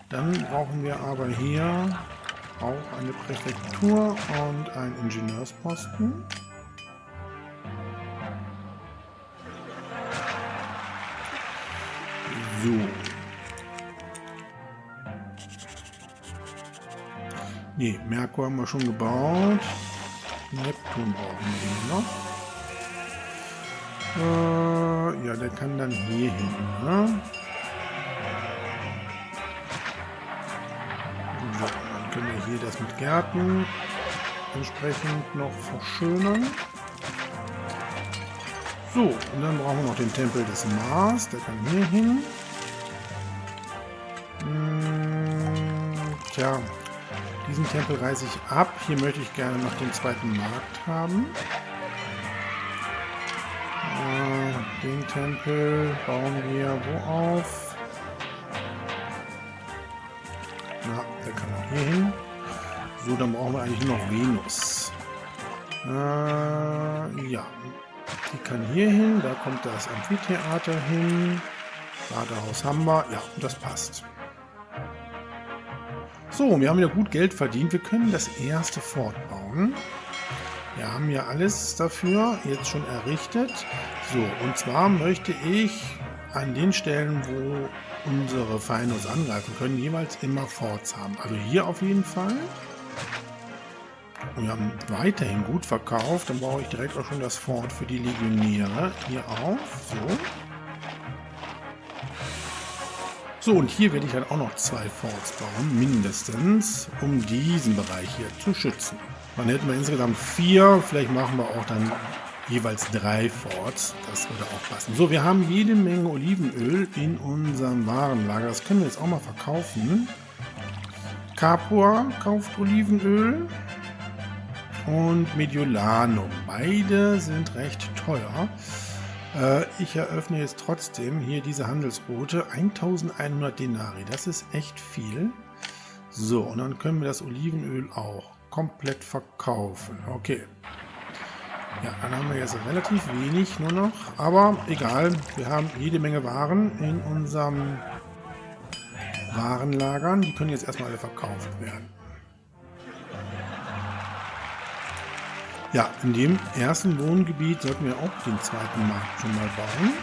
Dann brauchen wir aber hier auch eine Präfektur und einen Ingenieursposten. So. Ne, Merkur haben wir schon gebaut. Neptun brauchen wir noch. Ja, der kann dann hier hin. Ne? So, dann können wir hier das mit Gärten entsprechend noch verschönern. So, und dann brauchen wir noch den Tempel des Mars. Der kann hier hin. ja, diesen Tempel reiße ich ab. Hier möchte ich gerne noch den zweiten Markt haben. Den Tempel bauen wir wo auf? Na, der kann auch hier hin. So, dann brauchen wir eigentlich nur noch Venus. Ja, die kann hier hin. Da kommt das Amphitheater hin. Badehaus haben wir. Ja, das passt. So, wir haben wieder gut Geld verdient. Wir können das erste fortbauen. Wir haben ja alles dafür jetzt schon errichtet. So, und zwar möchte ich an den Stellen, wo unsere Feinde uns angreifen können, jeweils immer Forts haben. Also hier auf jeden Fall. Und wir haben weiterhin gut verkauft. Dann baue ich direkt auch schon das Fort für die Legionäre hier auf. So. So, und hier werde ich dann auch noch 2 Forts bauen, mindestens, um diesen Bereich hier zu schützen. Dann hätten wir insgesamt 4, vielleicht machen wir auch dann jeweils 3 Forts. Das würde auch passen. So, wir haben jede Menge Olivenöl in unserem Warenlager. Das können wir jetzt auch mal verkaufen. Capua kauft Olivenöl und Mediolanum. Beide sind recht teuer. Ich eröffne jetzt trotzdem hier diese Handelsroute. 1100 Denari, das ist echt viel. So, und dann können wir das Olivenöl auch komplett verkaufen. Okay. Ja, dann haben wir jetzt relativ wenig nur noch. Aber egal, wir haben jede Menge Waren in unserem Warenlagern. Die können jetzt erstmal alle verkauft werden. Ja, in dem ersten Wohngebiet sollten wir auch den zweiten Markt schon mal bauen.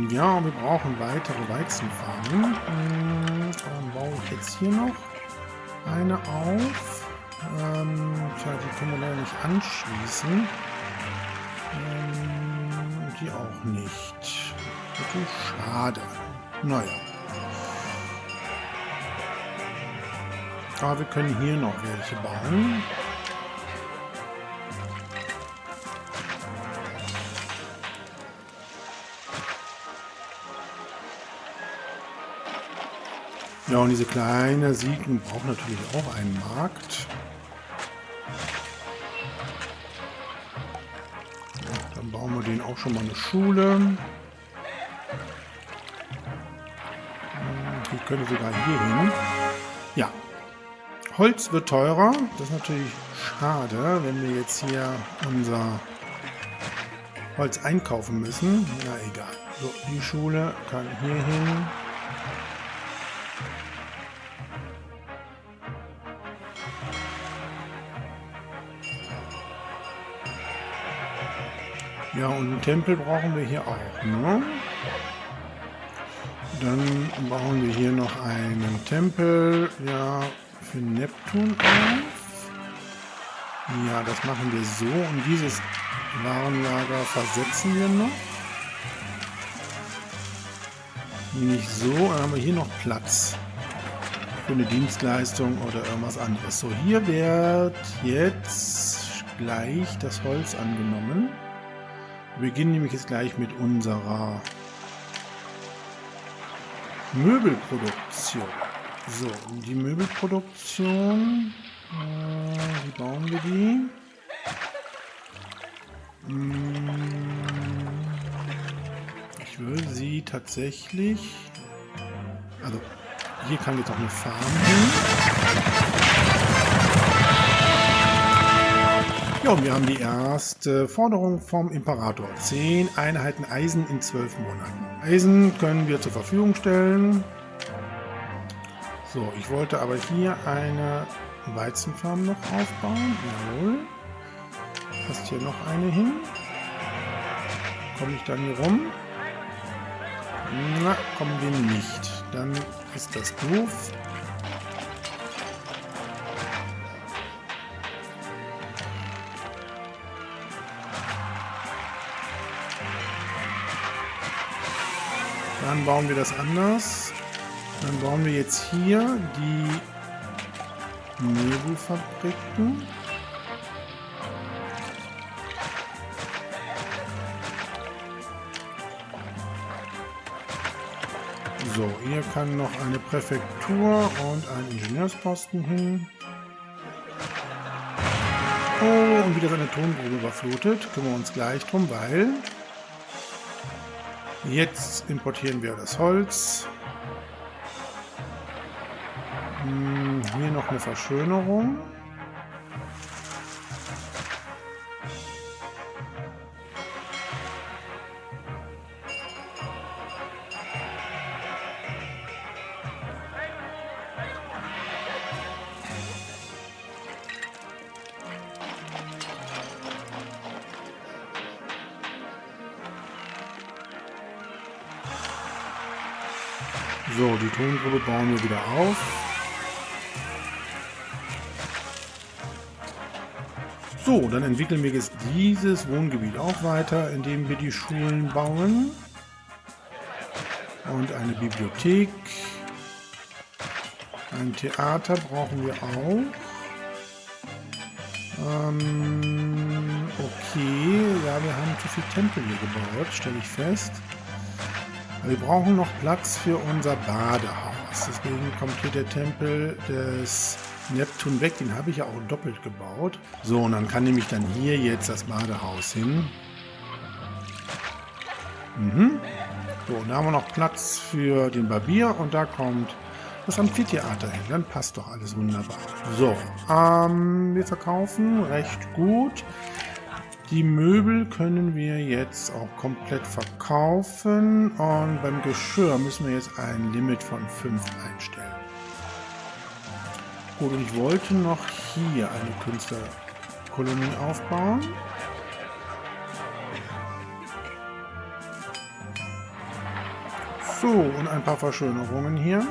Ja, wir brauchen weitere Weizenfarmen. Dann baue ich jetzt hier noch eine auf. Tja, die können wir leider nicht anschließen. Die auch nicht. Wirklich schade. Naja. Aber wir können hier noch welche bauen. Ja, und diese kleine Siegen braucht natürlich auch einen Markt. Ja, dann bauen wir denen auch schon mal eine Schule. Die können sogar hier hin. Ja. Holz wird teurer. Das ist natürlich schade, wenn wir jetzt hier unser Holz einkaufen müssen. Na egal. So, die Schule kann hier hin. Ja, und einen Tempel brauchen wir hier auch, ne? Dann bauen wir hier noch einen Tempel, ja, für Neptun auf. Ja, das machen wir so. Und dieses Warenlager versetzen wir noch. Nicht so, dann haben wir hier noch Platz für eine Dienstleistung oder irgendwas anderes. So, hier wird jetzt gleich das Holz angenommen. Wir beginnen nämlich jetzt gleich mit unserer Möbelproduktion. So, die Möbelproduktion, wie bauen wir die? Ich will sie tatsächlich, also hier kann jetzt auch eine Farm hin. Ja, und wir haben die erste Forderung vom Imperator. 10 Einheiten Eisen in 12 Monaten. Eisen können wir zur Verfügung stellen. So, ich wollte aber hier eine Weizenfarm noch aufbauen. Jawohl. Passt hier noch eine hin. Komme ich dann hier rum? Na, kommen wir nicht. Dann ist das doof. Dann bauen wir das anders. Dann bauen wir jetzt hier die Möbelfabriken. So, hier kann noch eine Präfektur und ein Ingenieursposten hin. Oh, und wieder seine Tongrube überflutet. Kümmern wir uns gleich drum, weil jetzt importieren wir das Holz. Hier noch eine Verschönerung. So, die Tongrube bauen wir wieder auf. So, dann entwickeln wir jetzt dieses Wohngebiet auch weiter, indem wir die Schulen bauen. Und eine Bibliothek. Ein Theater brauchen wir auch. Okay, ja, wir haben zu viel Tempel hier gebaut, stelle ich fest. Wir brauchen noch Platz für unser Badehaus. Deswegen kommt hier der Tempel des Neptun weg. Den habe ich ja auch doppelt gebaut. So, und dann kann nämlich dann hier jetzt das Badehaus hin. So, und da haben wir noch Platz für den Barbier und da kommt das Amphitheater hin. Dann passt doch alles wunderbar. So, wir verkaufen recht gut. Die Möbel können wir jetzt auch komplett verkaufen und beim Geschirr müssen wir jetzt ein Limit von 5 einstellen. Gut, und ich wollte noch hier eine Künstlerkolonie aufbauen. So, und ein paar Verschönerungen hier.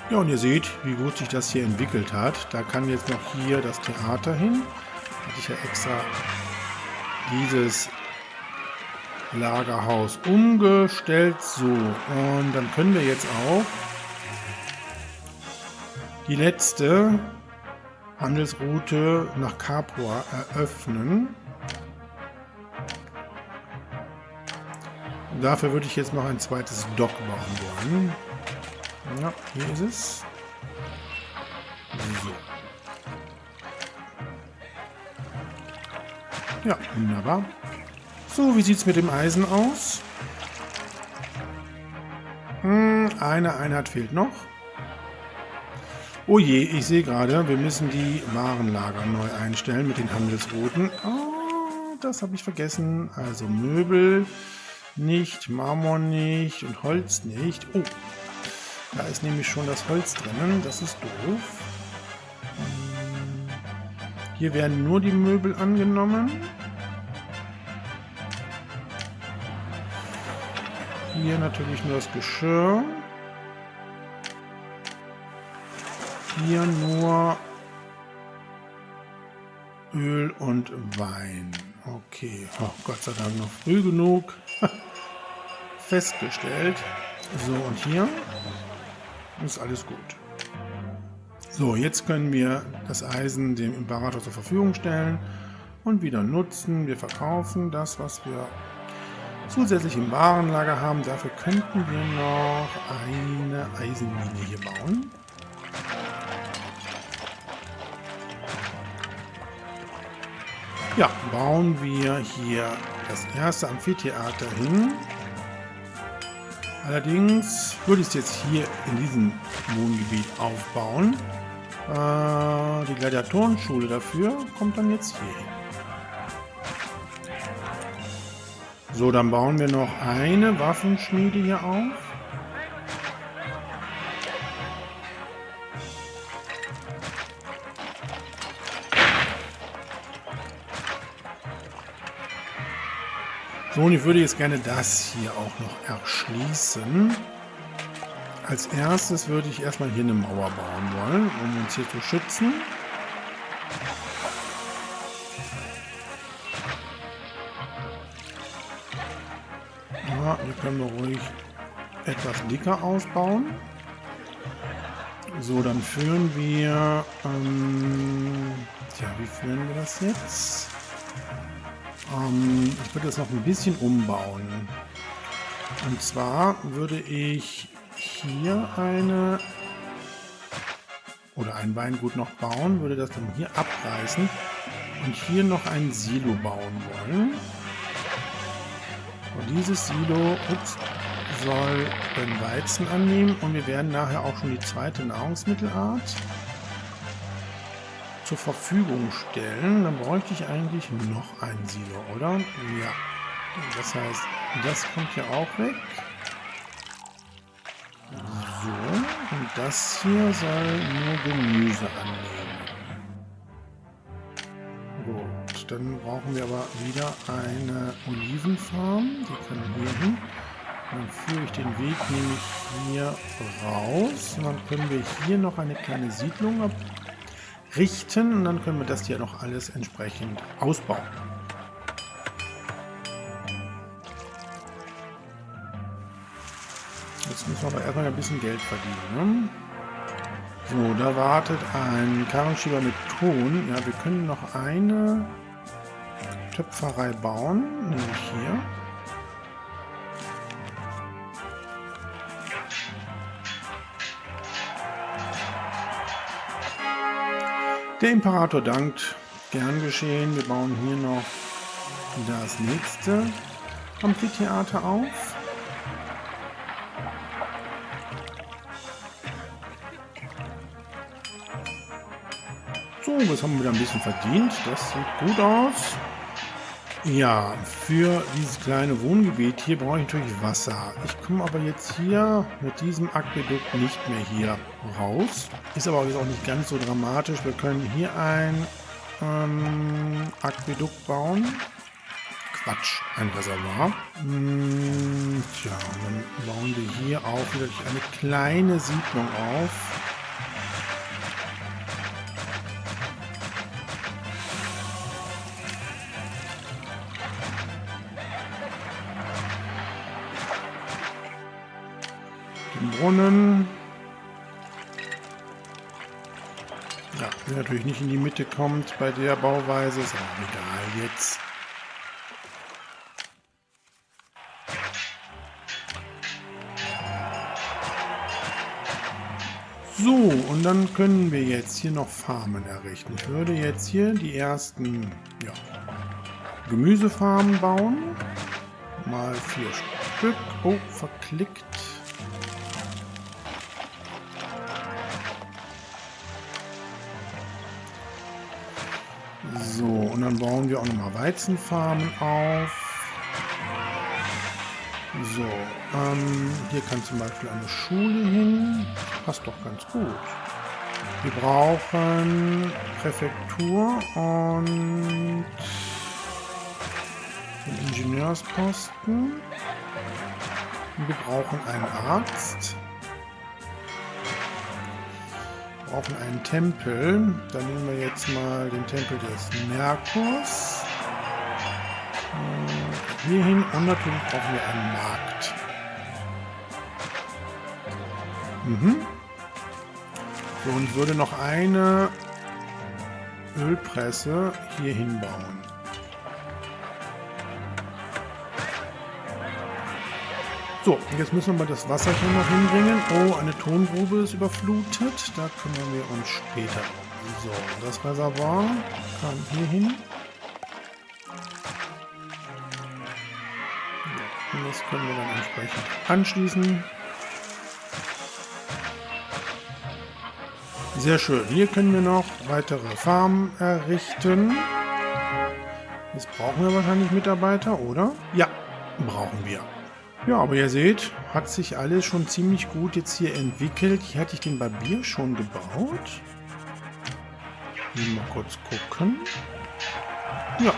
Ja, und ihr seht, wie gut sich das hier entwickelt hat. Da kann jetzt noch hier das Theater hin. Hatte ich ja extra dieses Lagerhaus umgestellt. So, und dann können wir jetzt auch die letzte Handelsroute nach Capua eröffnen. Und dafür würde ich jetzt noch ein zweites Dock bauen wollen. Ja, hier ist es. So. Ja, wunderbar. So, wie sieht es mit dem Eisen aus? Eine Einheit fehlt noch. Oh je, ich sehe gerade, wir müssen die Warenlager neu einstellen mit den Handelsrouten. Oh, das habe ich vergessen. Also Möbel nicht, Marmor nicht und Holz nicht. Oh, da ist nämlich schon das Holz drinnen. Das ist doof. Hier werden nur die Möbel angenommen. Hier natürlich nur das Geschirr. Hier nur Öl und Wein. Okay, oh, Gott sei Dank noch früh genug festgestellt. So, und hier ist alles gut. So, jetzt können wir das Eisen dem Imperator zur Verfügung stellen und wieder nutzen. Wir verkaufen das, was wir zusätzlich im Warenlager haben. Dafür könnten wir noch eine Eisenmine hier bauen. Ja, bauen wir hier das erste Amphitheater hin. Allerdings würde ich es jetzt hier in diesem Wohngebiet aufbauen. Die Gladiatorenschule dafür kommt dann jetzt hier hin. So, dann bauen wir noch eine Waffenschmiede hier auf. So, und ich würde jetzt gerne das hier auch noch erschließen. Als erstes würde ich erstmal hier eine Mauer bauen wollen, um uns hier zu schützen. Ja, hier können wir ruhig etwas dicker ausbauen. So, dann führen wir... tja, wie führen wir das jetzt? Ich würde das noch ein bisschen umbauen. Und zwar würde ich hier ein Weingut noch bauen, würde das dann hier abreißen und hier noch ein Silo bauen wollen. Und dieses Silo soll den Weizen annehmen und wir werden nachher auch schon die zweite Nahrungsmittelart zur Verfügung stellen. Dann bräuchte ich eigentlich noch ein Silo, oder? Ja. Das heißt, das kommt hier auch weg. So, und das hier soll nur Gemüse annehmen. Gut, dann brauchen wir aber wieder eine Olivenfarm. Die kann hier hin. Dann führe ich den Weg nämlich hier raus. Und dann können wir hier noch eine kleine Siedlung richten. Und dann können wir das hier noch alles entsprechend ausbauen. Jetzt müssen wir aber erstmal ein bisschen Geld verdienen. Ne? So, da wartet ein Karrenschieber mit Ton. Ja, wir können noch eine Töpferei bauen, nämlich hier. Der Imperator dankt. Gern geschehen. Wir bauen hier noch das nächste Amphitheater auf. So, jetzt haben wir wieder ein bisschen verdient. Das sieht gut aus. Ja, für dieses kleine Wohngebiet hier brauche ich natürlich Wasser. Ich komme aber jetzt hier mit diesem Aquädukt nicht mehr hier raus. Ist aber jetzt auch nicht ganz so dramatisch. Wir können hier ein Aquädukt bauen. Quatsch, ein Reservoir. Tja, dann bauen wir hier auch wieder eine kleine Siedlung auf. Brunnen. Ja, der natürlich nicht in die Mitte kommt bei der Bauweise, ist aber egal jetzt. So, und dann können wir jetzt hier noch Farmen errichten. Ich würde jetzt hier die ersten Gemüsefarmen bauen. Mal 4 Stück. Oh, verklickt. So, und dann bauen wir auch nochmal Weizenfarmen auf. So, hier kann zum Beispiel eine Schule hin. Passt doch ganz gut. Wir brauchen Präfektur und den Ingenieursposten. Wir brauchen einen Arzt. Wir brauchen einen Tempel. Dann nehmen wir jetzt mal den Tempel des Merkurs. Hierhin und natürlich brauchen wir einen Markt. So, und ich würde noch eine Ölpresse hier hinbauen. So, und jetzt müssen wir mal das Wasser hier noch hinbringen. Oh, eine Tongrube ist überflutet. Da kümmern wir uns später um. So, das Reservoir kann hier hin. Ja, und das können wir dann entsprechend anschließen. Sehr schön. Hier können wir noch weitere Farmen errichten. Jetzt brauchen wir wahrscheinlich Mitarbeiter, oder? Ja, brauchen wir. Ja, aber ihr seht, hat sich alles schon ziemlich gut jetzt hier entwickelt. Hier hatte ich den Barbier schon gebaut. Mal kurz gucken. Ja,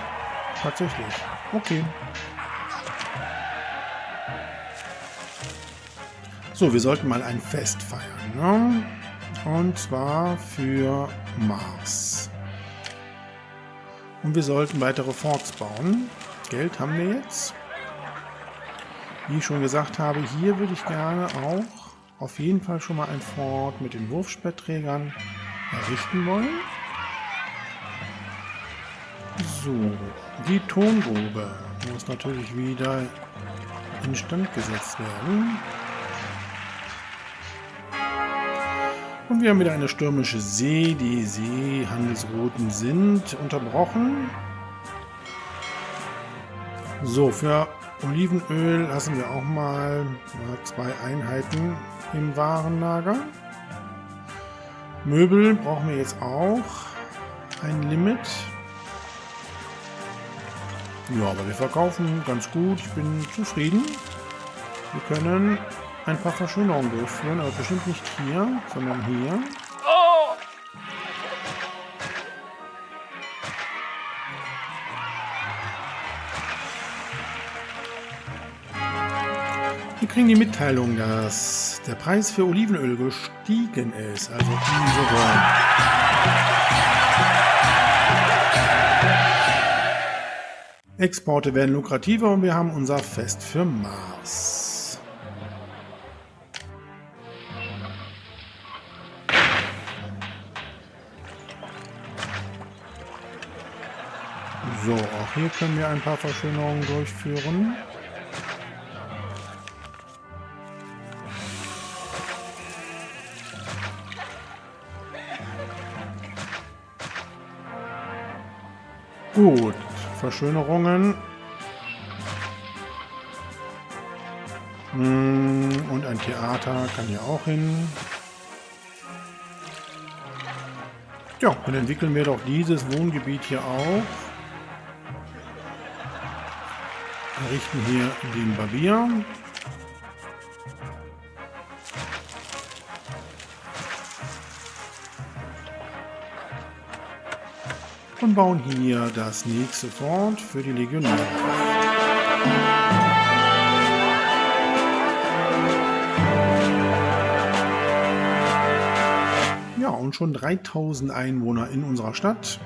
tatsächlich. Okay. So, wir sollten mal ein Fest feiern, ne? Und zwar für Mars. Und wir sollten weitere Forts bauen. Geld haben wir jetzt. Wie ich schon gesagt habe, hier würde ich gerne auch auf jeden Fall schon mal ein Fort mit den Wurfspeerträgern errichten wollen. So, die Tongrube muss natürlich wieder instand gesetzt werden. Und wir haben wieder eine stürmische See. Die Seehandelsrouten sind unterbrochen. So, für Olivenöl lassen wir auch mal 2 Einheiten im Warenlager. Möbel brauchen wir jetzt auch ein Limit. Ja, aber wir verkaufen ganz gut. Ich bin zufrieden. Wir können ein paar Verschönerungen durchführen, aber bestimmt nicht hier, sondern hier. Wir kriegen die Mitteilung, dass der Preis für Olivenöl gestiegen ist. Also unsere Exporte werden lukrativer und wir haben unser Fest für Mars. So, auch hier können wir ein paar Verschönerungen durchführen. Gut, Verschönerungen. Und ein Theater kann hier auch hin. Ja, dann entwickeln wir doch dieses Wohngebiet hier auch. Errichten hier den Barbier. Und bauen hier das nächste Fort für die Legionäre. Ja, und schon 3000 Einwohner in unserer Stadt.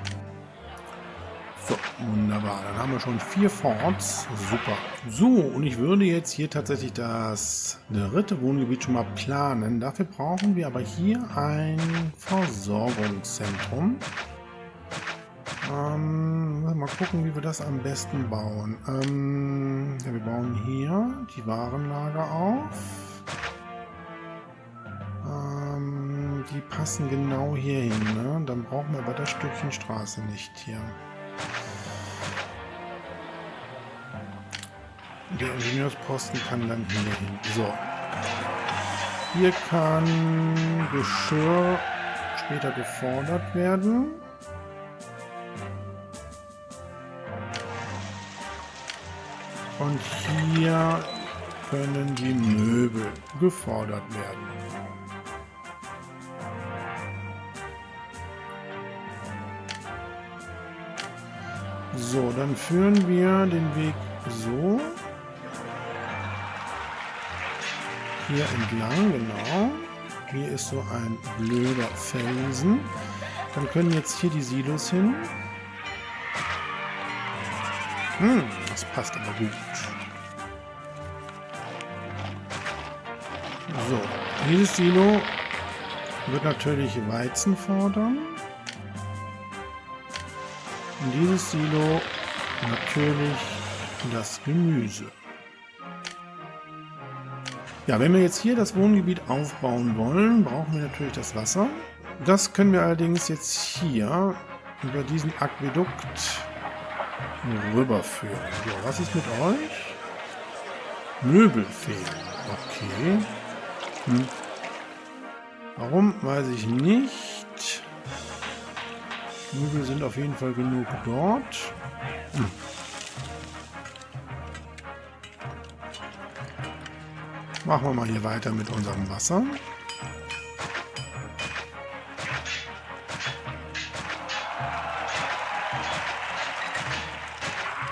So, wunderbar. Dann haben wir schon 4 Forts. Super. So, und ich würde jetzt hier tatsächlich das 3. Wohngebiet schon mal planen. Dafür brauchen wir aber hier ein Versorgungszentrum. Mal gucken, wie wir das am besten bauen. Ja, wir bauen hier die Warenlager auf. Die passen genau hier hin. Ne? Dann brauchen wir aber das Stückchen Straße nicht hier. Der Ingenieursposten kann dann hier hin. So. Hier kann Geschirr später gefordert werden. Und hier können die Möbel gefordert werden. So, dann führen wir den Weg so. Hier entlang, genau. Hier ist so ein blöder Felsen. Dann können jetzt hier die Silos hin. Das passt aber gut. So, dieses Silo wird natürlich Weizen fordern. Und dieses Silo natürlich das Gemüse. Ja, wenn wir jetzt hier das Wohngebiet aufbauen wollen, brauchen wir natürlich das Wasser. Das können wir allerdings jetzt hier über diesen Aquädukt rüberführen. So, was ist mit euch? Möbel fehlen. Okay. Warum, weiß ich nicht. Möbel sind auf jeden Fall genug dort. Machen wir mal hier weiter mit unserem Wasser.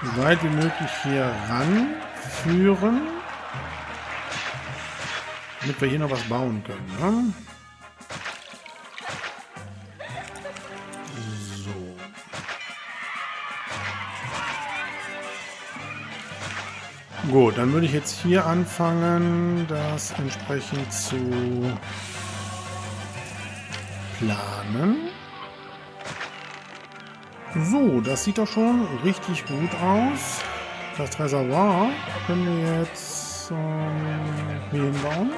So weit wie möglich hier ranführen, damit wir hier noch was bauen können. Ne? So. Gut, dann würde ich jetzt hier anfangen, das entsprechend zu planen. So, das sieht doch schon richtig gut aus. Das Reservoir können wir jetzt hier hinbauen.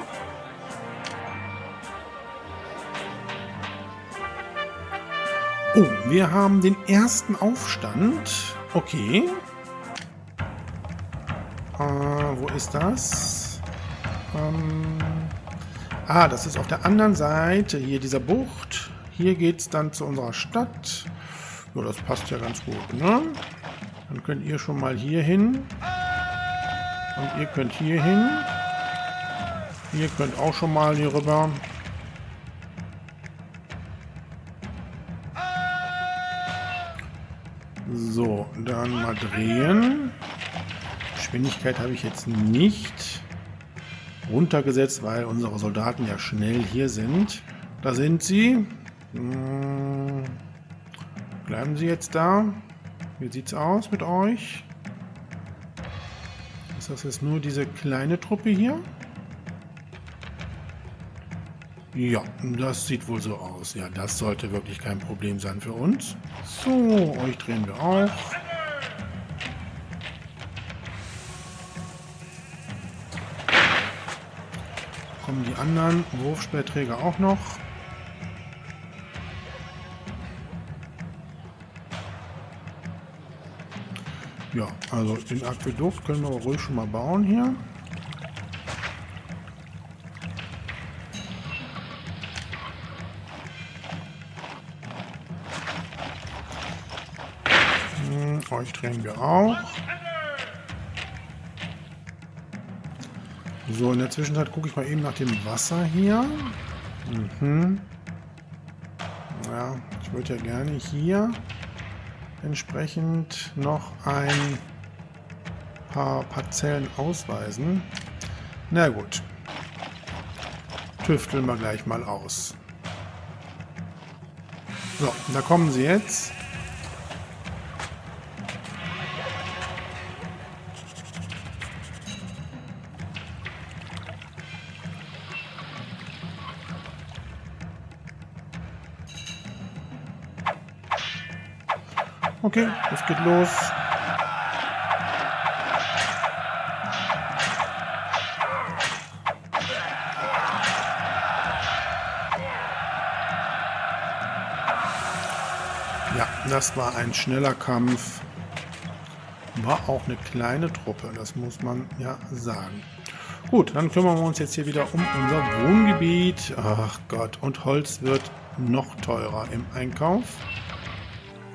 Oh, wir haben den ersten Aufstand. Okay. Wo ist das? Das ist auf der anderen Seite hier dieser Bucht. Hier geht es dann zu unserer Stadt. Ja, das passt ja ganz gut, ne? Dann könnt ihr schon mal hier hin. Und ihr könnt hier hin. Ihr könnt auch schon mal hier rüber. So, dann mal drehen. Geschwindigkeit habe ich jetzt nicht runtergesetzt, weil unsere Soldaten ja schnell hier sind. Da sind sie. Bleiben sie jetzt da? Wie sieht's aus mit euch? Ist das jetzt nur diese kleine Truppe hier? Ja, das sieht wohl so aus. Ja, das sollte wirklich kein Problem sein für uns. So, euch drehen wir auch. Kommen die anderen Wurfspeerträger auch noch. Ja, also den Aquädukt können wir ruhig schon mal bauen hier. Euch drehen wir auch. So, in der Zwischenzeit gucke ich mal eben nach dem Wasser hier. Ja, ich würde ja gerne hier entsprechend noch ein paar Parzellen ausweisen. Na gut. Tüfteln wir gleich mal aus. So, da kommen sie jetzt. Okay, es geht los. Ja, das war ein schneller Kampf. War auch eine kleine Truppe, das muss man ja sagen. Gut, dann kümmern wir uns jetzt hier wieder um unser Wohngebiet. Ach Gott, und Holz wird noch teurer im Einkauf.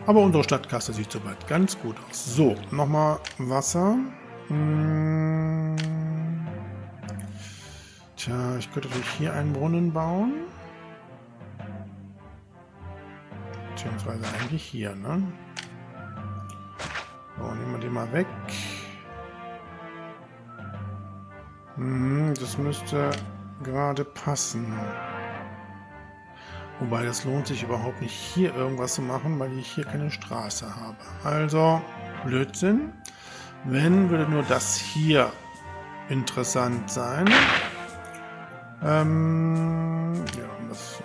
Aber unsere Stadtkasse sieht soweit ganz gut aus. So, nochmal Wasser. Tja, ich könnte natürlich hier einen Brunnen bauen. Beziehungsweise eigentlich hier, ne? So, nehmen wir den mal weg. Das müsste gerade passen. Wobei, das lohnt sich überhaupt nicht, hier irgendwas zu machen, weil ich hier keine Straße habe. Also, Blödsinn. Wenn, würde nur das hier interessant sein. Ja, das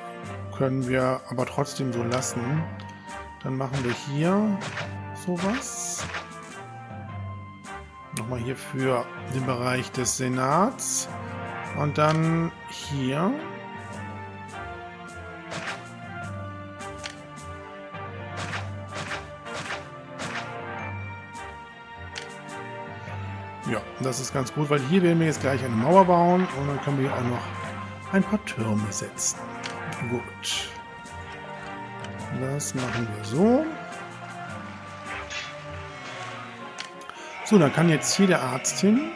können wir aber trotzdem so lassen. Dann machen wir hier sowas. Nochmal hier für den Bereich des Senats. Und dann hier. Ja, das ist ganz gut, weil hier werden wir jetzt gleich eine Mauer bauen und dann können wir hier auch noch ein paar Türme setzen. Gut. Das machen wir so. So, dann kann jetzt hier der Arzt hin.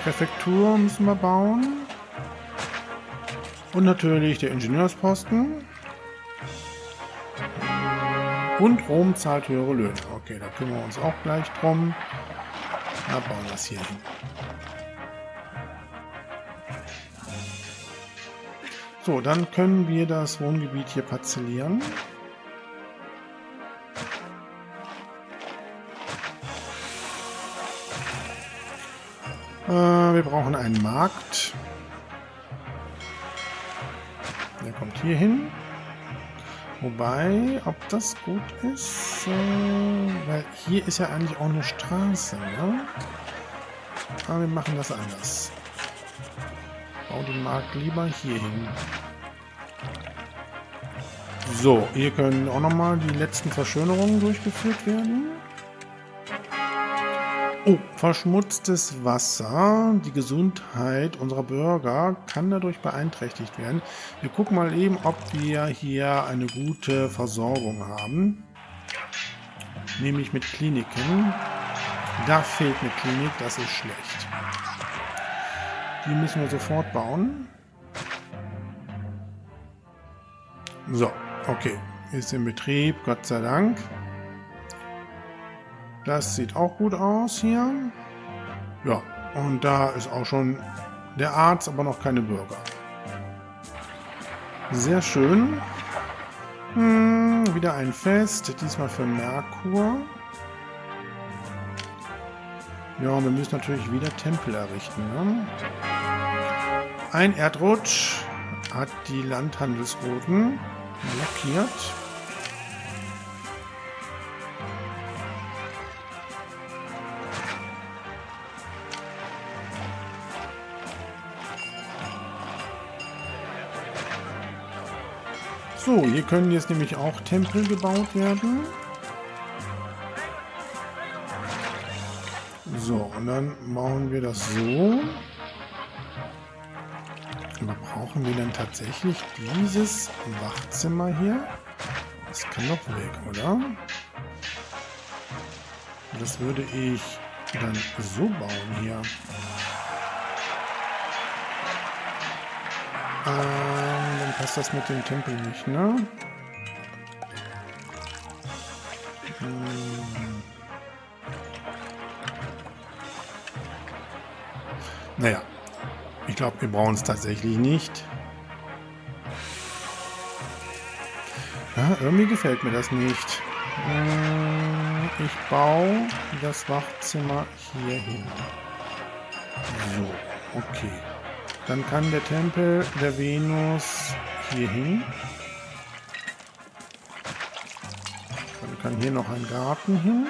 Präfektur müssen wir bauen. Und natürlich der Ingenieursposten. Und Rom zahlt höhere Löhne. Okay, da kümmern wir uns auch gleich drum. Da bauen wir es hier hin. So, dann können wir das Wohngebiet hier parzellieren. Wir brauchen einen Markt. Der kommt hier hin. Wobei, ob das gut ist, weil hier ist ja eigentlich auch eine Straße, ne? Aber wir machen das anders. Bau den Markt lieber hier hin. So, hier können auch nochmal die letzten Verschönerungen durchgeführt werden. Oh, verschmutztes Wasser. Die Gesundheit unserer Bürger kann dadurch beeinträchtigt werden. Wir gucken mal eben, ob wir hier eine gute Versorgung haben. Nämlich mit Kliniken. Da fehlt eine Klinik, das ist schlecht. Die müssen wir sofort bauen. So, okay. Ist in Betrieb, Gott sei Dank. Das sieht auch gut aus hier. Ja, und da ist auch schon der Arzt, aber noch keine Bürger. Sehr schön. Wieder ein Fest, diesmal für Merkur. Ja, und wir müssen natürlich wieder Tempel errichten. Ne? Ein Erdrutsch hat die Landhandelsrouten blockiert. So, hier können jetzt nämlich auch Tempel gebaut werden. So, und dann bauen wir das so. Aber brauchen wir dann tatsächlich dieses Wachzimmer hier? Das kann doch weg, oder? Das würde ich dann so bauen hier. Dann passt das mit dem Tempel nicht, ne? Naja, ich glaube, wir brauchen es tatsächlich nicht. Ja, irgendwie gefällt mir das nicht. Ich baue das Wachzimmer hier hin. So, okay. Dann kann der Tempel der Venus hier hin. Dann kann hier noch ein Garten hin.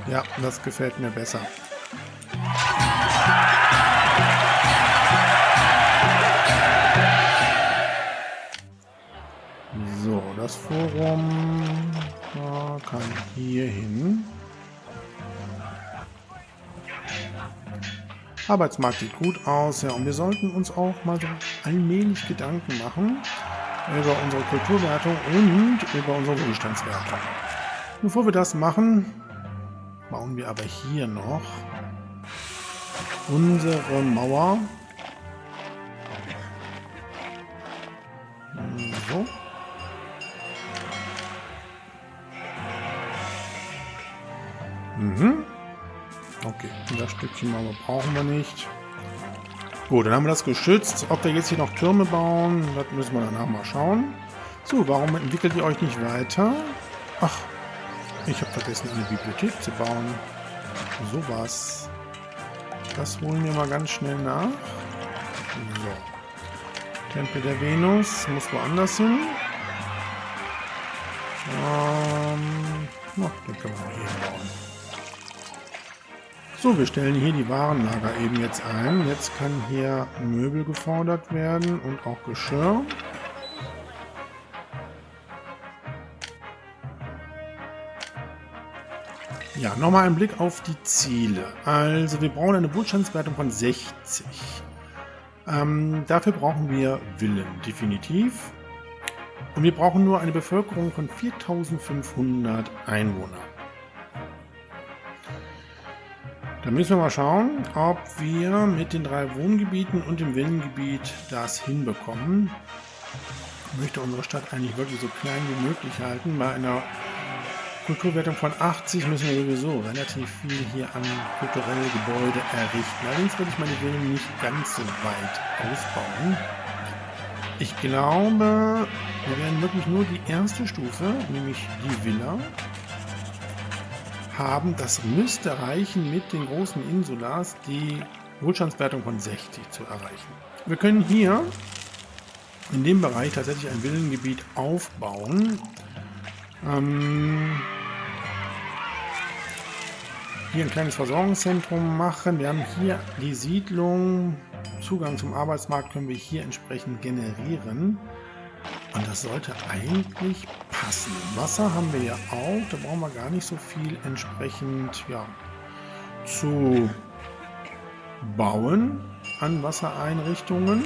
Ja, das gefällt mir besser. So, das Forum kann hier hin. Arbeitsmarkt sieht gut aus, ja, und wir sollten uns auch mal so allmählich Gedanken machen über unsere Kulturwertung und über unsere Wohlstandswertung. Bevor wir das machen, bauen wir aber hier noch unsere Mauer. So. Okay, das Stückchen Mauer brauchen wir nicht. Gut, dann haben wir das geschützt. Ob wir jetzt hier noch Türme bauen, das müssen wir danach mal schauen. So, warum entwickelt ihr euch nicht weiter? Ach, ich habe vergessen, eine Bibliothek zu bauen. Sowas. Das holen wir mal ganz schnell nach. So. Tempel der Venus muss woanders hin. Den können wir hier bauen. So, wir stellen hier die Warenlager eben jetzt ein. Jetzt kann hier Möbel gefordert werden und auch Geschirr. Ja, nochmal ein Blick auf die Ziele. Also wir brauchen eine Wohlstandswertung von 60. Dafür brauchen wir Villen, definitiv. Und wir brauchen nur eine Bevölkerung von 4.500 Einwohnern. Da müssen wir mal schauen, ob wir mit den 3 Wohngebieten und dem Villengebiet das hinbekommen. Ich möchte unsere Stadt eigentlich wirklich so klein wie möglich halten. Bei einer Kulturwertung von 80 müssen wir sowieso relativ viel hier an kulturelle Gebäude errichten. Allerdings würde ich meine Villen nicht ganz so weit ausbauen. Ich glaube, wir werden wirklich nur die erste Stufe, nämlich die Villa, haben. Das müsste reichen, mit den großen Insulas die Wohlstandswertung von 60 zu erreichen. Wir können hier in dem Bereich tatsächlich ein Villengebiet aufbauen. Hier ein kleines Versorgungszentrum machen. Wir haben hier die Siedlung. Zugang zum Arbeitsmarkt können wir hier entsprechend generieren. Und das sollte eigentlich passen. Wasser haben wir ja auch. Da brauchen wir gar nicht so viel entsprechend zu bauen an Wassereinrichtungen.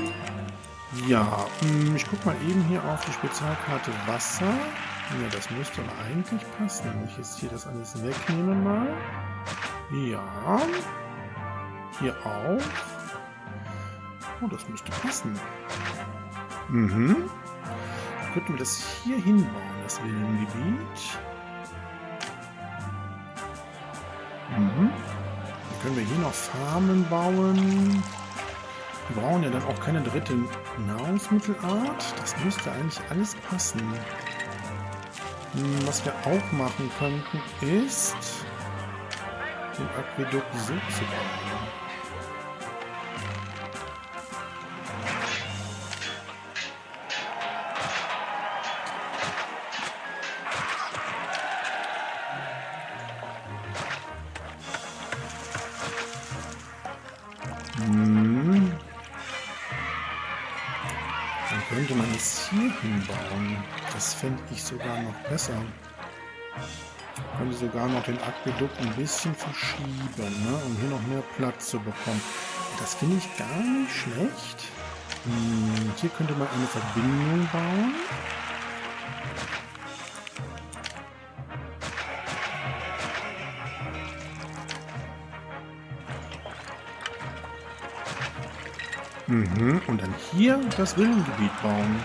Ja, ich gucke mal eben hier auf die Spezialkarte Wasser. Ja, das müsste aber eigentlich passen. Wenn ich jetzt hier das alles wegnehme mal. Ja. Hier auch. Oh, das müsste passen. Dann könnten wir das hier hinbauen, das Villengebiet. Dann können wir hier noch Farmen bauen. Wir brauchen ja dann auch keine dritte Nahrungsmittelart. Das müsste eigentlich alles passen. Was wir auch machen könnten, ist den Aquädukt so zu bauen. Dann könnte man es hier hinbauen. Das fände ich sogar noch besser. Ich könnte sogar noch den Aquädukt ein bisschen verschieben, ne, um hier noch mehr Platz zu bekommen. Das finde ich gar nicht schlecht. Hier könnte man eine Verbindung bauen. Und dann hier das Villengebiet bauen.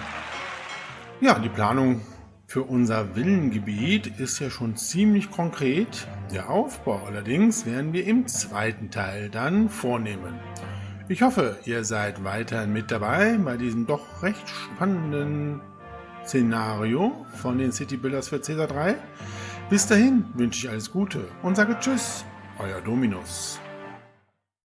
Ja, die Planung für unser Villengebiet ist ja schon ziemlich konkret. Der Aufbau allerdings werden wir im zweiten Teil dann vornehmen. Ich hoffe, ihr seid weiterhin mit dabei bei diesem doch recht spannenden Szenario von den City Builders für Caesar 3. Bis dahin wünsche ich alles Gute und sage Tschüss, euer Dominus.